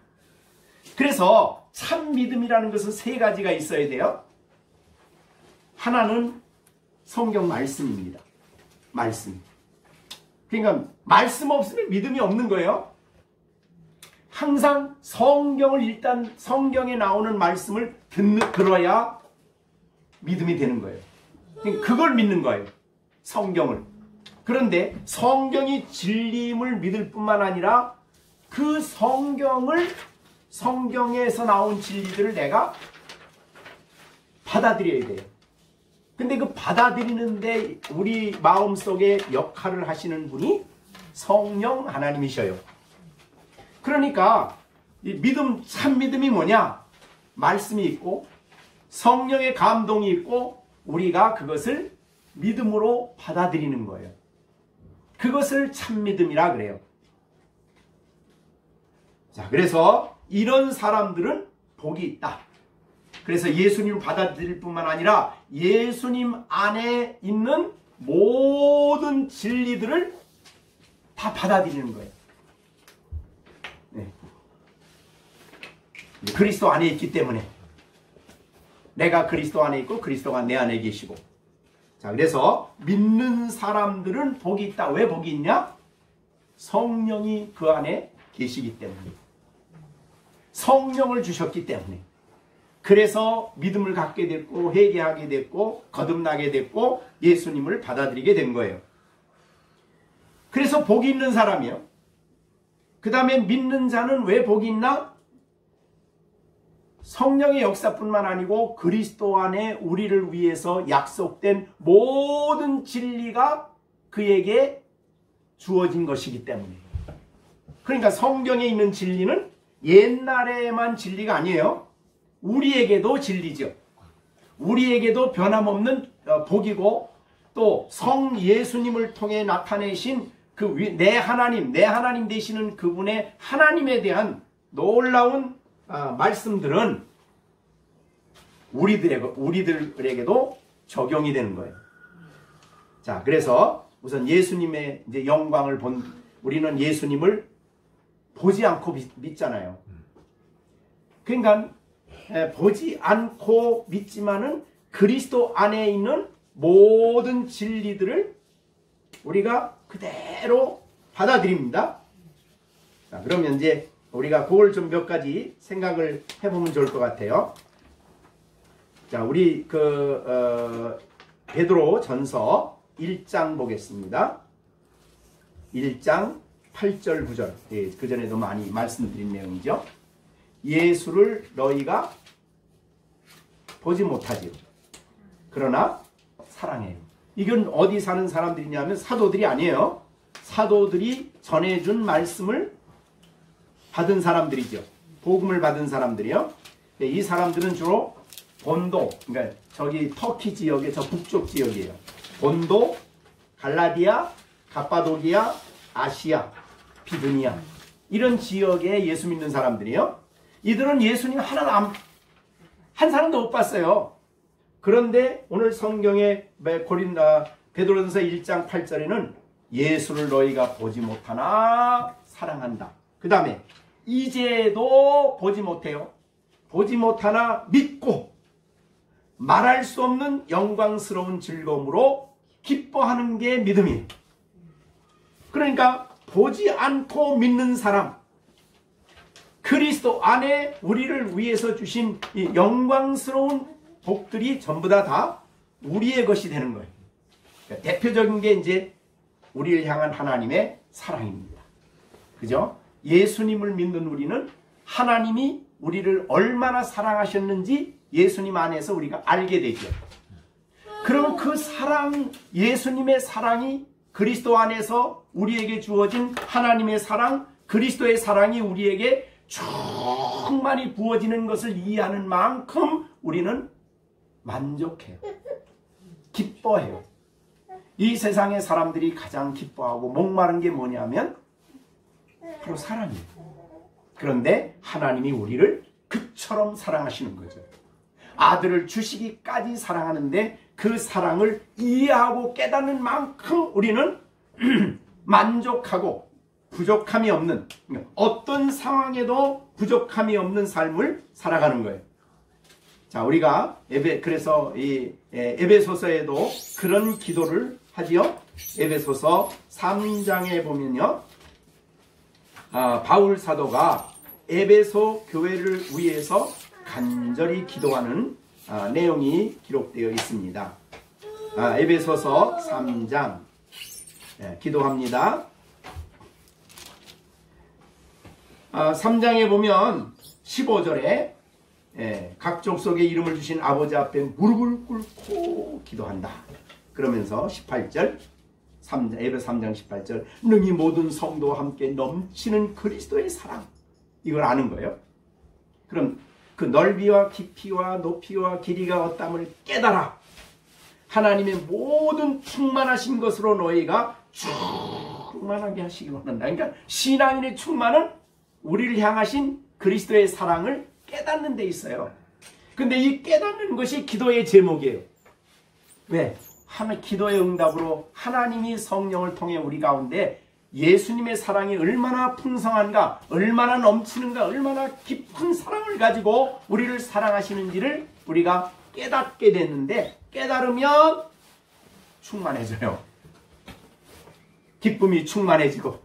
그래서 참 믿음이라는 것은 세 가지가 있어야 돼요. 하나는 성경 말씀입니다. 말씀. 그러니까 말씀 없으면 믿음이 없는 거예요. 항상 성경을 일단 성경에 나오는 말씀을 들어야 믿음이 되는 거예요. 그러니까 그걸 믿는 거예요. 성경을. 그런데 성경이 진리임을 믿을 뿐만 아니라 그 성경에서 나온 진리들을 내가 받아들여야 돼요. 근데 그 받아들이는데 우리 마음속에 역할을 하시는 분이 성령 하나님이셔요. 그러니까 이 믿음, 참 믿음이 뭐냐? 말씀이 있고 성령의 감동이 있고 우리가 그것을 믿음으로 받아들이는 거예요. 그것을 참 믿음이라 그래요. 자, 그래서 이런 사람들은 복이 있다. 그래서 예수님을 받아들일 뿐만 아니라 예수님 안에 있는 모든 진리들을 다 받아들이는 거예요. 네. 그리스도 안에 있기 때문에 내가 그리스도 안에 있고 그리스도가 내 안에 계시고 자, 그래서 믿는 사람들은 복이 있다. 왜 복이 있냐? 성령이 그 안에 계시기 때문에. 성령을 주셨기 때문에. 그래서 믿음을 갖게 됐고 회개하게 됐고 거듭나게 됐고 예수님을 받아들이게 된 거예요. 그래서 복이 있는 사람이요. 그 다음에 믿는 자는 왜 복이 있나? 성령의 역사뿐만 아니고 그리스도 안에 우리를 위해서 약속된 모든 진리가 그에게 주어진 것이기 때문에. 그러니까 성경에 있는 진리는 옛날에만 진리가 아니에요. 우리에게도 진리죠. 우리에게도 변함없는 복이고 또 성 예수님을 통해 나타내신 그 내 하나님 되시는 그분의 하나님에 대한 놀라운 말씀들은 우리들에게도 적용이 되는 거예요. 자, 그래서 우선 예수님의 이제 영광을 우리는 예수님을 보지 않고 믿잖아요. 그러니까 보지 않고 믿지만은 그리스도 안에 있는 모든 진리들을 우리가 그대로 받아들입니다. 자, 그러면 이제 우리가 그걸 좀 몇 가지 생각을 해보면 좋을 것 같아요. 자, 우리 베드로 전서 1장 보겠습니다. 1장 8절 9절. 예, 그 전에도 많이 말씀드린 내용이죠. 예수를 너희가 보지 못하지요. 그러나 사랑해요. 이건 어디 사는 사람들이냐면 사도들이 아니에요. 사도들이 전해준 말씀을 받은 사람들이죠. 복음을 받은 사람들이요. 이 사람들은 주로 본도, 그러니까 저기 터키 지역의 저 북쪽 지역이에요. 본도, 갈라디아, 갑바도기아, 아시아, 비두니아 이런 지역에 예수 믿는 사람들이에요. 이들은 예수님 한 사람도 못 봤어요. 그런데 오늘 성경의 베드로전서 1장 8절에는 예수를 너희가 보지 못하나 사랑한다. 그 다음에 이제도 보지 못해요. 보지 못하나 믿고 말할 수 없는 영광스러운 즐거움으로 기뻐하는 게 믿음이에요. 그러니까 보지 않고 믿는 사람, 그리스도 안에 우리를 위해서 주신 이 영광스러운 복들이 전부 다 우리의 것이 되는 거예요. 그러니까 대표적인 게 이제 우리를 향한 하나님의 사랑입니다. 그죠? 예수님을 믿는 우리는 하나님이 우리를 얼마나 사랑하셨는지 예수님 안에서 우리가 알게 되죠. 그러면 그 사랑, 예수님의 사랑이 그리스도 안에서 우리에게 주어진 하나님의 사랑, 그리스도의 사랑이 우리에게 충만히 부어지는 것을 이해하는 만큼 우리는 만족해요. 기뻐해요. 이 세상의 사람들이 가장 기뻐하고 목마른 게 뭐냐면 바로 사랑이에요. 그런데 하나님이 우리를 그처럼 사랑하시는 거죠. 아들을 주시기까지 사랑하는데 그 사랑을 이해하고 깨닫는 만큼 우리는 만족하고 부족함이 없는, 어떤 상황에도 부족함이 없는 삶을 살아가는 거예요. 자, 우리가 그래서 이 에베소서에도 그런 기도를 하지요. 에베소서 3장에 보면요, 바울 사도가 에베소 교회를 위해서 간절히 기도하는 내용이 기록되어 있습니다. 에베소서 3장 기도합니다. 3장에 보면 15절에 각 족속의 이름을 주신 아버지 앞에 무릎을 꿇고 기도한다. 그러면서 18절 에베소 3장 18절 능히 모든 성도와 함께 넘치는 그리스도의 사랑, 이걸 아는 거예요. 그럼 그 넓이와 깊이와 높이와 길이가 어떠함을 깨달아 하나님의 모든 충만하신 것으로 너희가 충만하게 하시기 원한다. 그러니까 신앙인의 충만은 우리를 향하신 그리스도의 사랑을 깨닫는 데 있어요. 근데 이 깨닫는 것이 기도의 제목이에요. 왜? 기도의 응답으로 하나님이 성령을 통해 우리 가운데 예수님의 사랑이 얼마나 풍성한가, 얼마나 넘치는가, 얼마나 깊은 사랑을 가지고 우리를 사랑하시는지를 우리가 깨닫게 됐는데, 깨달으면 충만해져요. 기쁨이 충만해지고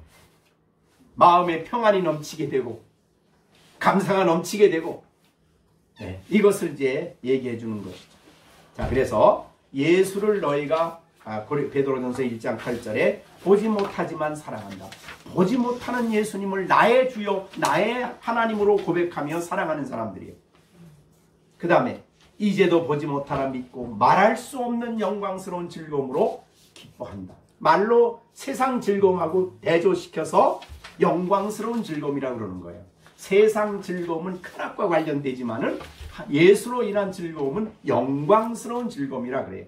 마음에 평안이 넘치게 되고 감사가 넘치게 되고 네, 이것을 이제 얘기해 주는 것이죠. 자, 그래서 예수를 너희가 베드로전서 1장 8절에 보지 못하지만 사랑한다. 보지 못하는 예수님을 나의 주요 나의 하나님으로 고백하며 사랑하는 사람들이에요. 그 다음에 이제도 보지 못하나 믿고 말할 수 없는 영광스러운 즐거움으로 기뻐한다. 말로 세상 즐거움하고 대조시켜서 영광스러운 즐거움이라고 그러는 거예요. 세상 즐거움은 쾌락과 관련되지만은 예수로 인한 즐거움은 영광스러운 즐거움이라 그래요.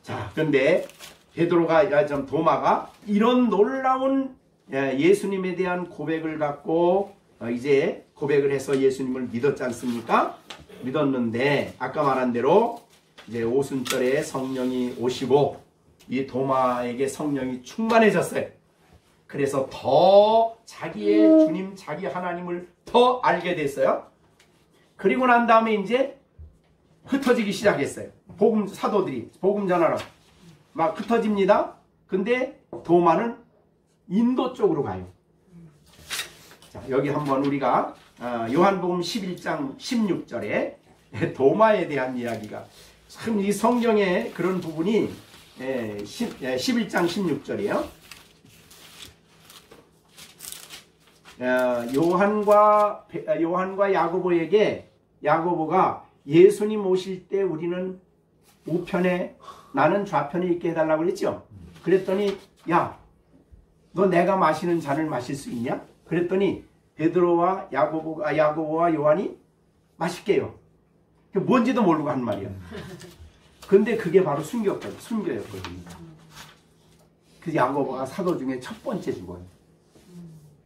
자, 그런데 베드로가 도마가 이런 놀라운 예수님에 대한 고백을 갖고 이제 고백을 해서 예수님을 믿었지 않습니까? 믿었는데 아까 말한 대로 이제 오순절에 성령이 오시고 이 도마에게 성령이 충만해졌어요. 그래서 더 자기의 주님, 자기 하나님을 더 알게 됐어요. 그리고 난 다음에 이제 흩어지기 시작했어요. 사도들이 복음 전하러 막 흩어집니다. 근데 도마는 인도 쪽으로 가요. 자, 여기 한번 우리가 요한복음 11장 16절에 도마에 대한 이야기가 참 이 성경에 그런 부분이 11장 16절이에요. 요한과 야고보에게 야고보가 예수님 오실 때 우리는 우편에 나는 좌편에 있게 해달라고 그랬죠. 그랬더니 야, 너 내가 마시는 잔을 마실 수 있냐? 그랬더니 베드로와 야고보와 요한이 마실게요. 뭔지도 모르고 한 말이야. 근데 그게 바로 순교였거든요. 그 야고보가 사도 중에 첫 번째 죽어요.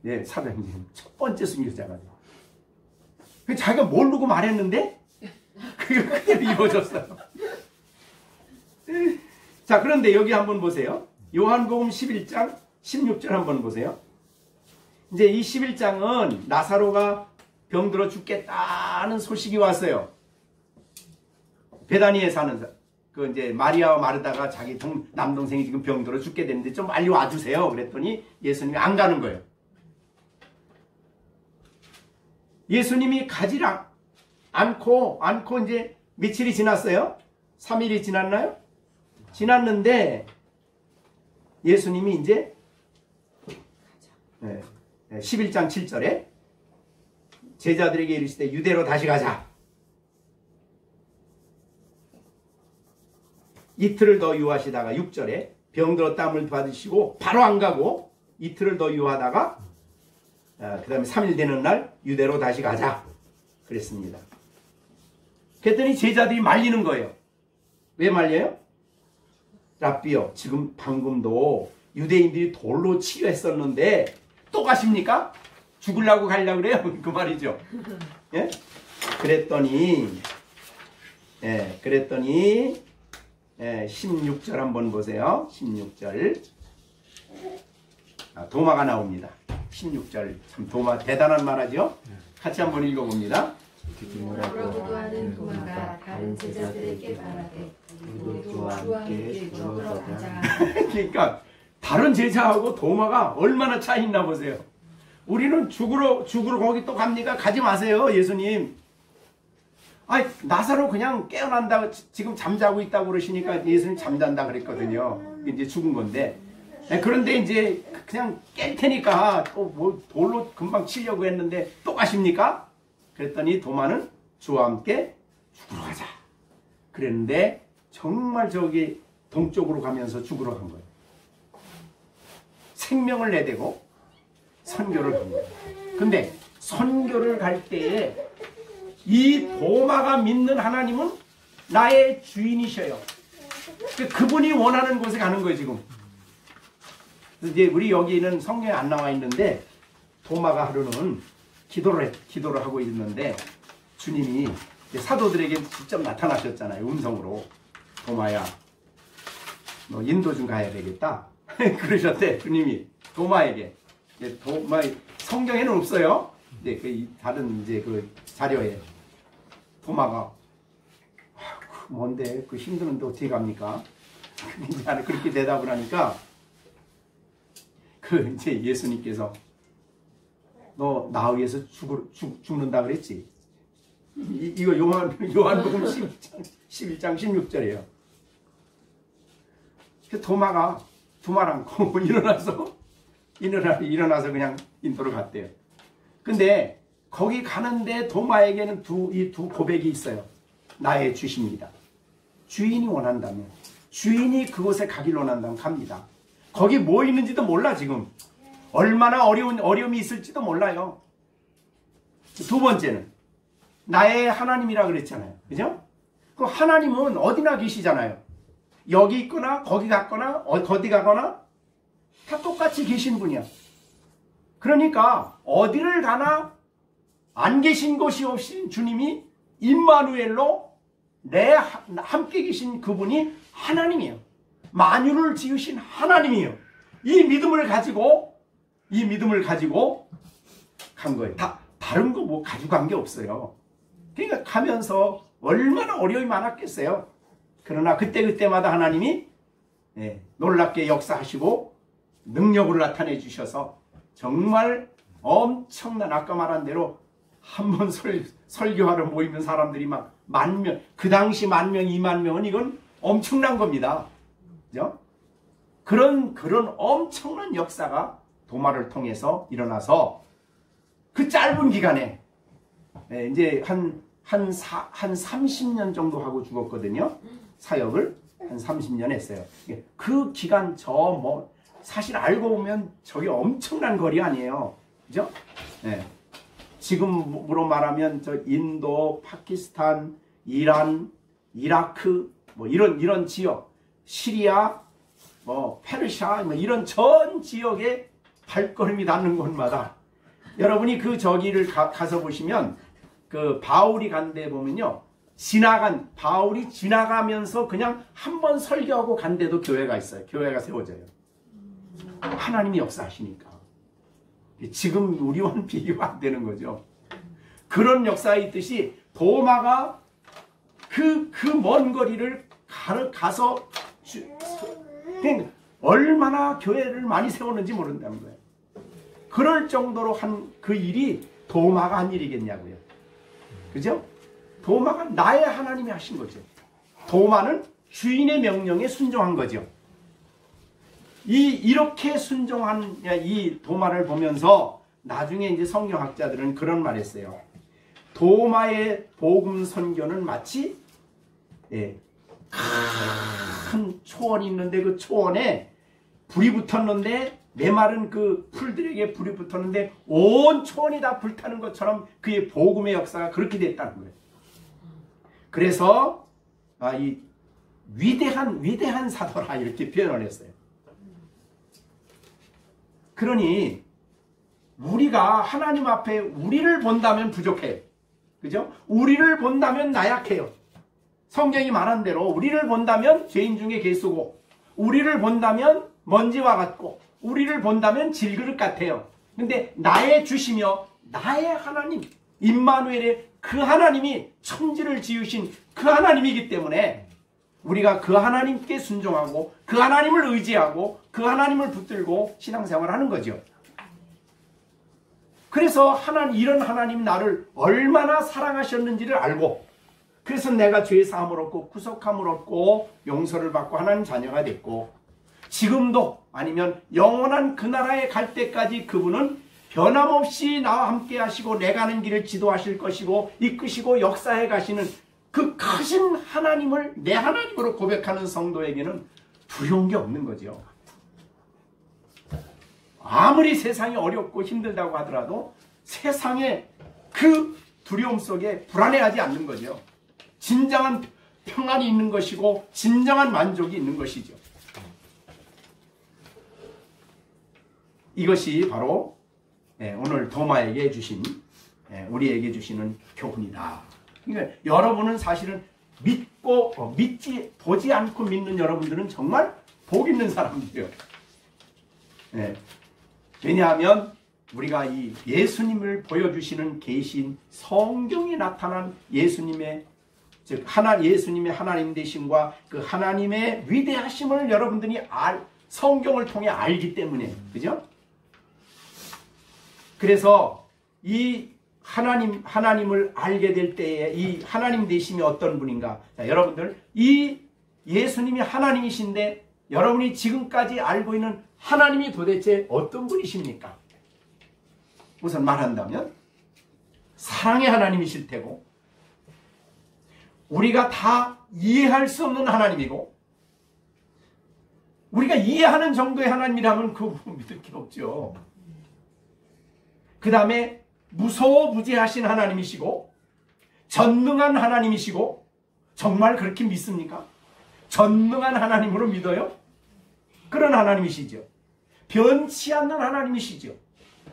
네, 사도행전 첫 번째 순교자가 돼요. 자기가 모르고 말했는데 그게 그대로 이루어졌어요. 자, 그런데 여기 한번 보세요. 요한복음 11장 16절 한번 보세요. 이제 이 11장은 나사로가 병들어 죽겠다는 소식이 왔어요. 베다니에 사는 그 이제 마리아와 마르다가 자기 남동생이 지금 병들어 죽게 되는데 좀 빨리 와주세요. 그랬더니 예수님이 안 가는 거예요. 예수님이 가지 않고 이제 며칠이 지났어요? 3일이 지났나요? 지났는데 예수님이 이제 11장 7절에 제자들에게 이르시되 유대로 다시 가자. 이틀을 더 유하시다가 6절에 병들어 땀을 받으시고 바로 안 가고 이틀을 더 유하다가 그 다음에 3일 되는 날 유대로 다시 가자 그랬습니다. 그랬더니 제자들이 말리는 거예요. 왜 말려요? 랍비요, 지금 방금도 유대인들이 돌로 치유했었는데 또 가십니까? 죽으려고 가려고 그래요? 그 말이죠. 예? 그랬더니 16절 한번 보세요. 16절 도마가 나옵니다. 16절 참 도마 대단한 말하죠. 같이 한번 읽어봅니다. 그러고도 하는 도마가 다른 제자들에게 말하되 우리도 주와 함께 죽으러 가자. 그러니까 다른 제자하고 도마가 얼마나 차이 있나 보세요. 우리는 죽으러 거기 또 갑니까? 가지 마세요, 예수님. 아니, 나사로 그냥 깨어난다, 지금 잠자고 있다고 그러시니까 예수님 잠잔다 그랬거든요. 이제 죽은 건데. 그런데 이제 그냥 깰 테니까 또 뭐 돌로 금방 치려고 했는데 또 가십니까? 그랬더니 도마는 주와 함께 죽으러 가자. 그랬는데 정말 저기 동쪽으로 가면서 죽으러 간 거예요. 생명을 내대고 선교를 간 거예요. 근데 선교를 갈 때에 이 도마가 믿는 하나님은 나의 주인이셔요. 그분이 원하는 곳에 가는 거예요, 지금. 이제 우리 여기는 성경에 안 나와 있는데 도마가 하루는 기도를 하고 있는데 주님이 사도들에게 직접 나타나셨잖아요. 음성으로. 도마야, 너 인도 좀 가야 되겠다. 그러셨대, 주님이 도마에게. 성경에는 없어요. 그 다른 이제 그 자료에 도마가 뭔데 그 힘드는데 어떻게 갑니까? 이제 그렇게 대답을 하니까 그 이제 예수님께서 너 나 위해서 죽는다 그랬지? 이거 요한복음 11장 16절이에요. 도마가 두 말 않고 일어나서 그냥 인도로 갔대요. 근데 거기 가는데 도마에게는 이 두 고백이 있어요. 나의 주십니다. 주인이 원한다면, 주인이 그곳에 가길 원한다면 갑니다. 거기 뭐 있는지도 몰라 지금. 얼마나 어려움이 있을지도 몰라요. 두 번째는 나의 하나님이라 그랬잖아요. 그죠? 그 하나님은 어디나 계시잖아요. 여기 있거나 거기 갔거나 어디 가거나 다 똑같이 계신 분이야. 그러니까 어디를 가나 안 계신 곳이 없인 주님이 임마누엘로 내 함께 계신 그분이 하나님이에요. 만유를 지으신 하나님이에요. 이 믿음을 가지고 간 거예요. 다른 거 뭐 가지고 간 게 없어요. 그러니까 가면서 얼마나 어려움이 많았겠어요. 그러나 그때마다 하나님이 놀랍게 역사하시고 능력으로 나타내 주셔서 정말 엄청난, 아까 말한 대로 한번 설교하러 모이는 사람들이 막 10,000명, 그 당시 10,000명, 20,000명은 이건 엄청난 겁니다. 그죠? 그런 엄청난 역사가 도마를 통해서 일어나서 그 짧은 기간에 이제 한 30년 정도 하고 죽었거든요. 사역을 한 30년 했어요. 그 기간 사실 알고 보면 저게 엄청난 거리 아니에요. 그죠? 네. 지금으로 말하면 저 인도, 파키스탄, 이란, 이라크 뭐 이런 지역, 시리아, 뭐 페르시아 뭐 이런 전 지역에 발걸음이 닿는 곳마다 여러분이 그 저기를 가서 보시면 그 바울이 간 데 보면요. 바울이 지나가면서 그냥 한번 설교하고 간 데도 교회가 있어요. 교회가 세워져요. 하나님이 역사하시니까. 지금 우리와는 비교가 안 되는 거죠. 그런 역사에 있듯이 도마가 그 먼 거리를 가서 얼마나 교회를 많이 세웠는지 모른다는 거예요. 그럴 정도로 한 그 일이 도마가 한 일이겠냐고요. 그죠? 도마가 나의 하나님이 하신 거죠. 도마는 주인의 명령에 순종한 거죠. 이렇게 순종한 이 도마를 보면서 나중에 이제 성경학자들은 그런 말 했어요. 도마의 복음 선교는 마치 큰 초원이 있는데 그 초원에 불이 붙었는데 메마른 그 풀들에게 불이 붙었는데 온 초원이 다 불타는 것처럼 그의 복음의 역사가 그렇게 됐다는 거예요. 그래서 이 위대한 사도라 이렇게 표현을 했어요. 그러니 우리가 하나님 앞에 우리를 본다면 부족해요. 그죠? 우리를 본다면 나약해요. 성경이 말한 대로 우리를 본다면 죄인 중에 개수고, 우리를 본다면 먼지와 같고, 우리를 본다면 질그릇 같아요. 근데 나의 주시며 나의 하나님 임마누엘의 그 하나님이 천지를 지으신 그 하나님이기 때문에 우리가 그 하나님께 순종하고 그 하나님을 의지하고 그 하나님을 붙들고 신앙생활을 하는 거죠. 그래서 이런 하나님이 나를 얼마나 사랑하셨는지를 알고, 그래서 내가 죄 사함을 얻고 구속함을 얻고 용서를 받고 하나님 자녀가 됐고, 지금도 아니면 영원한 그 나라에 갈 때까지 그분은 변함없이 나와 함께 하시고 내 가는 길을 지도하실 것이고 이끄시고 역사해 가시는 그 크신 하나님을 내 하나님으로 고백하는 성도에게는 두려운 게 없는 거죠. 아무리 세상이 어렵고 힘들다고 하더라도 세상에 그 두려움 속에 불안해하지 않는 거죠. 진정한 평안이 있는 것이고 진정한 만족이 있는 것이죠. 이것이 바로 오늘 도마에게 주신, 우리에게 주시는 교훈이다. 그러니까 여러분은 사실은 보지 않고 믿는 여러분들은 정말 복 있는 사람들이에요. 왜냐하면 우리가 이 예수님을 보여주시는 계신 성경에 나타난 예수님의 즉 예수님의 하나님 되심과 그 하나님의 위대하심을 여러분들이 성경을 통해 알기 때문에, 그죠? 그래서 이 하나님을 알게 될 때에 이 하나님 되심이 어떤 분인가? 자, 여러분들, 이 예수님이 하나님이신데 여러분이 지금까지 알고 있는 하나님이 도대체 어떤 분이십니까? 우선 말한다면 사랑의 하나님이실 테고, 우리가 다 이해할 수 없는 하나님이고, 우리가 이해하는 정도의 하나님이라면 그거 믿을 게 없죠. 그 다음에 무소부재하신 하나님이시고 전능한 하나님이시고, 정말 그렇게 믿습니까? 전능한 하나님으로 믿어요? 그런 하나님이시죠. 변치 않는 하나님이시죠.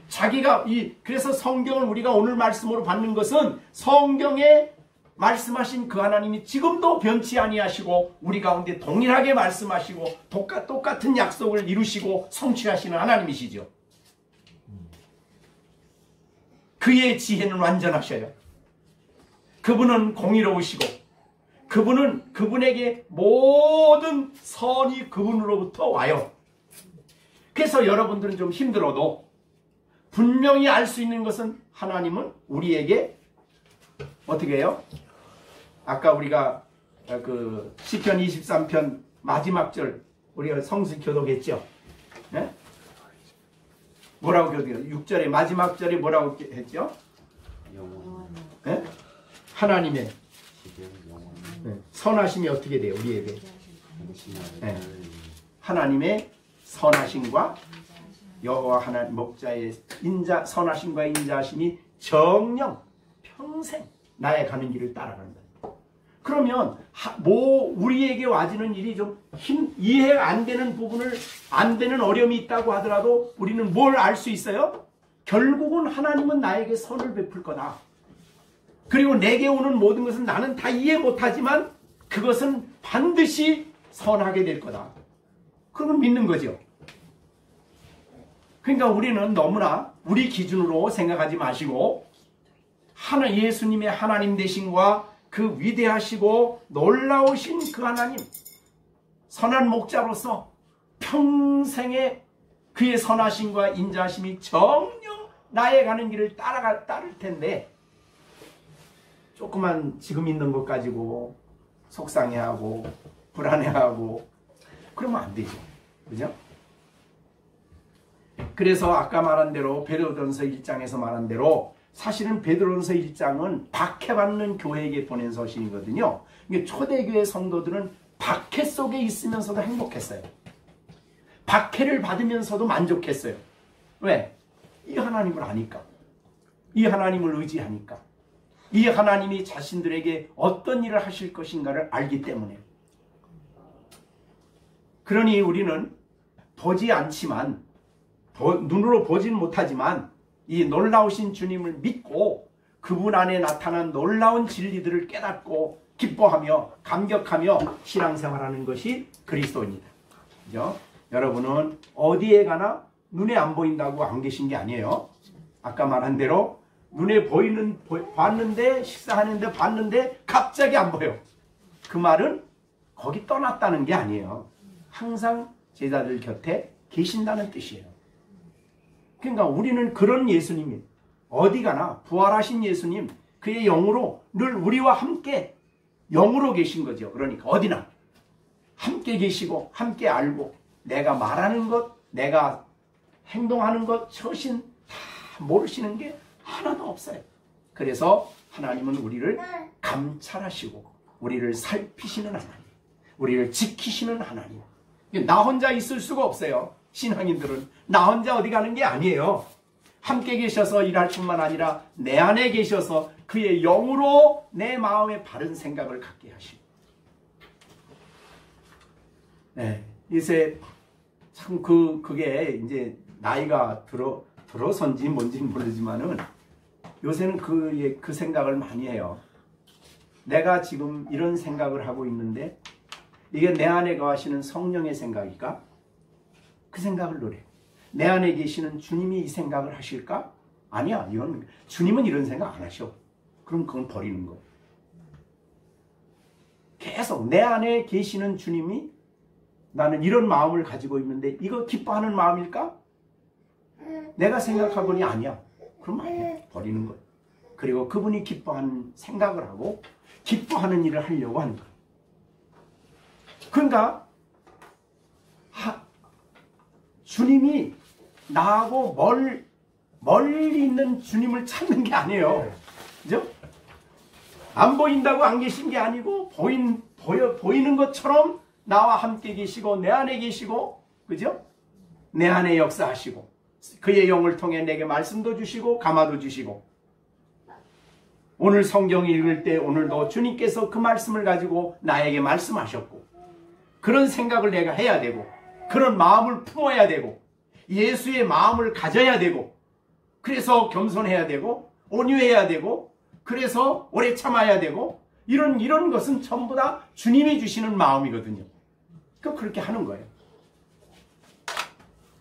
자기가 그래서 성경을 우리가 오늘 말씀으로 받는 것은 성경에 말씀하신 그 하나님이 지금도 변치 아니하시고 우리 가운데 동일하게 말씀하시고 똑같은 약속을 이루시고 성취하시는 하나님이시죠. 그의 지혜는 완전하셔요. 그분은 공의로우시고 그분에게 모든 선이 그분으로부터 와요. 그래서 여러분들은 좀 힘들어도 분명히 알 수 있는 것은 하나님은 우리에게 어떻게 해요? 아까 우리가 그 시편 23편 마지막 절 우리가 성수 교독했죠? 네? 뭐라고 교독해요? 6절의 마지막 절이 뭐라고 했죠? 네? 하나님의 선하심이 어떻게 돼요? 우리에게 네. 하나님의 선하심과 여호와 하나님 목자의 선하심과 인자하심이 정령 평생 나의 가는 길을 따라간다. 그러면 우리에게 와지는 일이 좀 이해 안 되는 부분을 안 되는 어려움이 있다고 하더라도 우리는 뭘 알 수 있어요? 결국은 하나님은 나에게 선을 베풀 거다. 그리고 내게 오는 모든 것은 나는 다 이해 못하지만 그것은 반드시 선하게 될 거다. 그걸 믿는 거죠. 그러니까 우리는 너무나 우리 기준으로 생각하지 마시고 예수님의 하나님 되심과 그 위대하시고 놀라우신 그 하나님, 선한 목자로서 평생에 그의 선하심과 인자하심이 정녕 나의 가는 길을 따를 텐데 조그만 지금 있는 것 가지고 속상해하고 불안해하고 그러면 안 되죠. 그죠? 그래서 아까 말한 대로 베드로전서 1장에서 말한 대로 사실은 베드로전서 1장은 박해받는 교회에게 보낸 서신이거든요. 초대교회 성도들은 박해 속에 있으면서도 행복했어요. 박해를 받으면서도 만족했어요. 왜? 이 하나님을 아니까. 이 하나님을 의지하니까. 이 하나님이 자신들에게 어떤 일을 하실 것인가를 알기 때문에. 그러니 우리는 보지 않지만 눈으로 보지는 못하지만 이 놀라우신 주님을 믿고 그분 안에 나타난 놀라운 진리들을 깨닫고 기뻐하며 감격하며 신앙생활하는 것이 그리스도입니다. 그죠? 여러분은 어디에 가나 눈에 안 보인다고 안 계신 게 아니에요. 아까 말한 대로 눈에 봤는데 식사하는데 봤는데 갑자기 안 보여. 그 말은 거기 떠났다는 게 아니에요. 항상 제자들 곁에 계신다는 뜻이에요. 그러니까 우리는 그런 예수님이 어디 가나 부활하신 예수님 그의 영으로 늘 우리와 함께 영으로 계신 거죠. 그러니까 어디나 함께 계시고 함께 알고 내가 말하는 것 내가 행동하는 것 처신 다 모르시는 게 하나도 없어요. 그래서 하나님은 우리를 감찰하시고 우리를 살피시는 하나님, 우리를 지키시는 하나님. 나 혼자 있을 수가 없어요. 신앙인들은 나 혼자 어디 가는 게 아니에요. 함께 계셔서 일할 뿐만 아니라 내 안에 계셔서 그의 영으로 내 마음에 바른 생각을 갖게 하시고. 네, 이제 참 그게 이제 나이가 들어선지 뭔지 모르지만은 요새는 그 생각을 많이 해요. 내가 지금 이런 생각을 하고 있는데 이게 내 안에 거하시는 성령의 생각일까? 그 생각을 노래. 내 안에 계시는 주님이 이 생각을 하실까? 아니야. 주님은 이런 생각 안 하셔. 그럼 그건 버리는 거. 계속 내 안에 계시는 주님이 나는 이런 마음을 가지고 있는데 이거 기뻐하는 마음일까? 내가 생각하거니 아니야. 그럼 아니야. 버리는 거예요. 그리고 그분이 기뻐하는 생각을 하고 기뻐하는 일을 하려고 하는 거예요. 그러니까 주님이 나하고 멀리 있는 주님을 찾는 게 아니에요. 그죠? 안 보인다고 안 계신 게 아니고 보이는 것처럼 나와 함께 계시고 내 안에 계시고, 그죠? 내 안에 역사하시고 그의 영을 통해 내게 말씀도 주시고 감화도 주시고, 오늘 성경 읽을 때 오늘도 주님께서 그 말씀을 가지고 나에게 말씀하셨고, 그런 생각을 내가 해야 되고 그런 마음을 품어야 되고 예수의 마음을 가져야 되고, 그래서 겸손해야 되고 온유해야 되고, 그래서 오래 참아야 되고, 이런 것은 전부 다 주님이 주시는 마음이거든요. 그렇게 하는 거예요.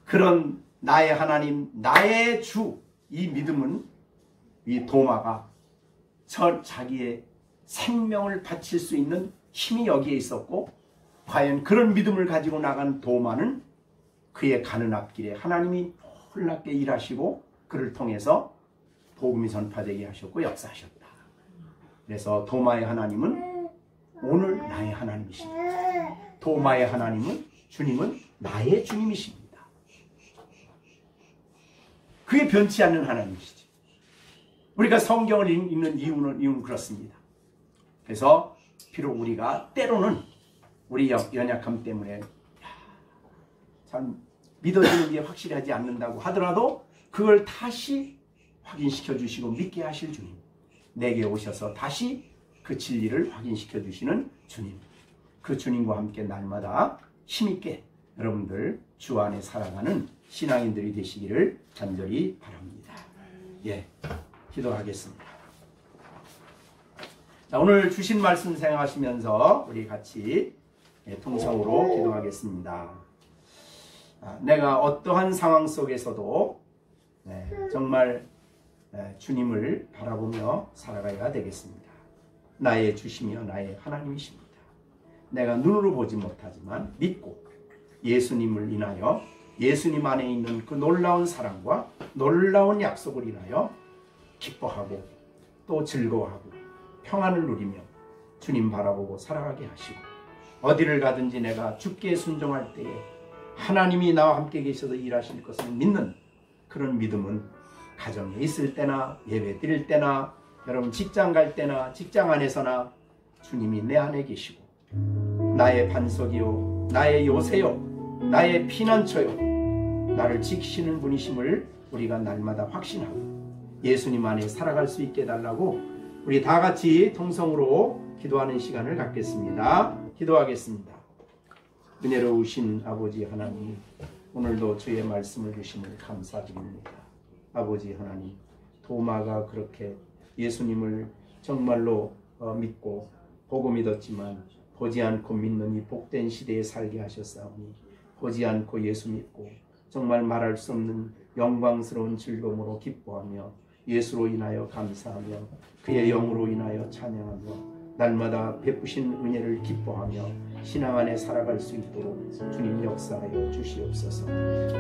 그런 나의 하나님, 나의 주, 이 믿음은 이 도마가 자기의 생명을 바칠 수 있는 힘이 여기에 있었고, 과연 그런 믿음을 가지고 나간 도마는 그의 가는 앞길에 하나님이 놀랍게 일하시고 그를 통해서 복음이 전파되게 하셨고 역사하셨다. 그래서 도마의 하나님은 오늘 나의 하나님이십니다. 도마의 하나님은, 주님은 나의 주님이십니다. 그게 변치 않는 하나님이시죠. 우리가 성경을 읽는 이유는 그렇습니다. 그래서 비록 우리가 때로는 우리 연약함 때문에 참 믿어지는 게 확실하지 않는다고 하더라도 그걸 다시 확인시켜 주시고 믿게 하실 주님, 내게 오셔서 다시 그 진리를 확인시켜 주시는 주님, 그 주님과 함께 날마다 힘있게 여러분들 주 안에 살아가는 신앙인들이 되시기를 간절히 바랍니다. 예, 기도하겠습니다. 자, 오늘 주신 말씀 생각하시면서 우리 같이 통성으로 기도하겠습니다. 내가 어떠한 상황 속에서도 정말 주님을 바라보며 살아가야 되겠습니다. 나의 주시며 나의 하나님이십니다. 내가 눈으로 보지 못하지만 믿고 예수님을 인하여, 예수님 안에 있는 그 놀라운 사랑과 놀라운 약속을 인하여 기뻐하고 또 즐거워하고 평안을 누리며 주님 바라보고 살아가게 하시고, 어디를 가든지 내가 주께 순종할 때에 하나님이 나와 함께 계셔서 일하실 것을 믿는 그런 믿음은 가정에 있을 때나 예배 드릴 때나 여러분 직장 갈 때나 직장 안에서나 주님이 내 안에 계시고 나의 반석이요 나의 요새요 나의 피난처요 나를 지키시는 분이심을 우리가 날마다 확신하고 예수님 안에 살아갈 수 있게 해달라고 우리 다 같이 통성으로 기도하는 시간을 갖겠습니다. 기도하겠습니다. 은혜로우신 아버지 하나님, 오늘도 주의 말씀을 주심을 감사드립니다. 아버지 하나님, 도마가 그렇게 예수님을 정말로 믿고 보고 믿었지만 보지 않고 믿는 이 복된 시대에 살게 하셨사오니, 보지 않고 예수 믿고 정말 말할 수 없는 영광스러운 즐거움으로 기뻐하며 예수로 인하여 감사하며 그의 영으로 인하여 찬양하며 날마다 베푸신 은혜를 기뻐하며 신앙 안에 살아갈 수 있도록 주님 역사하여 주시옵소서.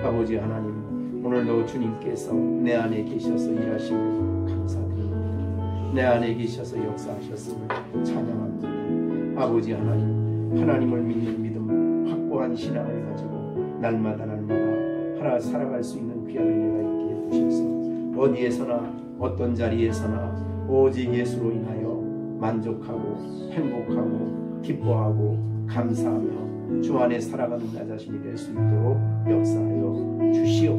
아버지 하나님, 오늘도 주님께서 내 안에 계셔서 일하심을 감사드립니다. 내 안에 계셔서 역사하셨음을 찬양합니다. 아버지 하나님, 하나님을 믿는 믿음, 확고한 신앙을 가지고 날마다 하나 살아갈 수 있는 귀한 은혜가 있게 해주셔서 어디에서나 어떤 자리에서나 오직 예수로 인하여 만족하고 행복하고 기뻐하고 감사하며 주 안에 살아가는 나 자신이 될 수 있도록 역사하여 주시옵소서.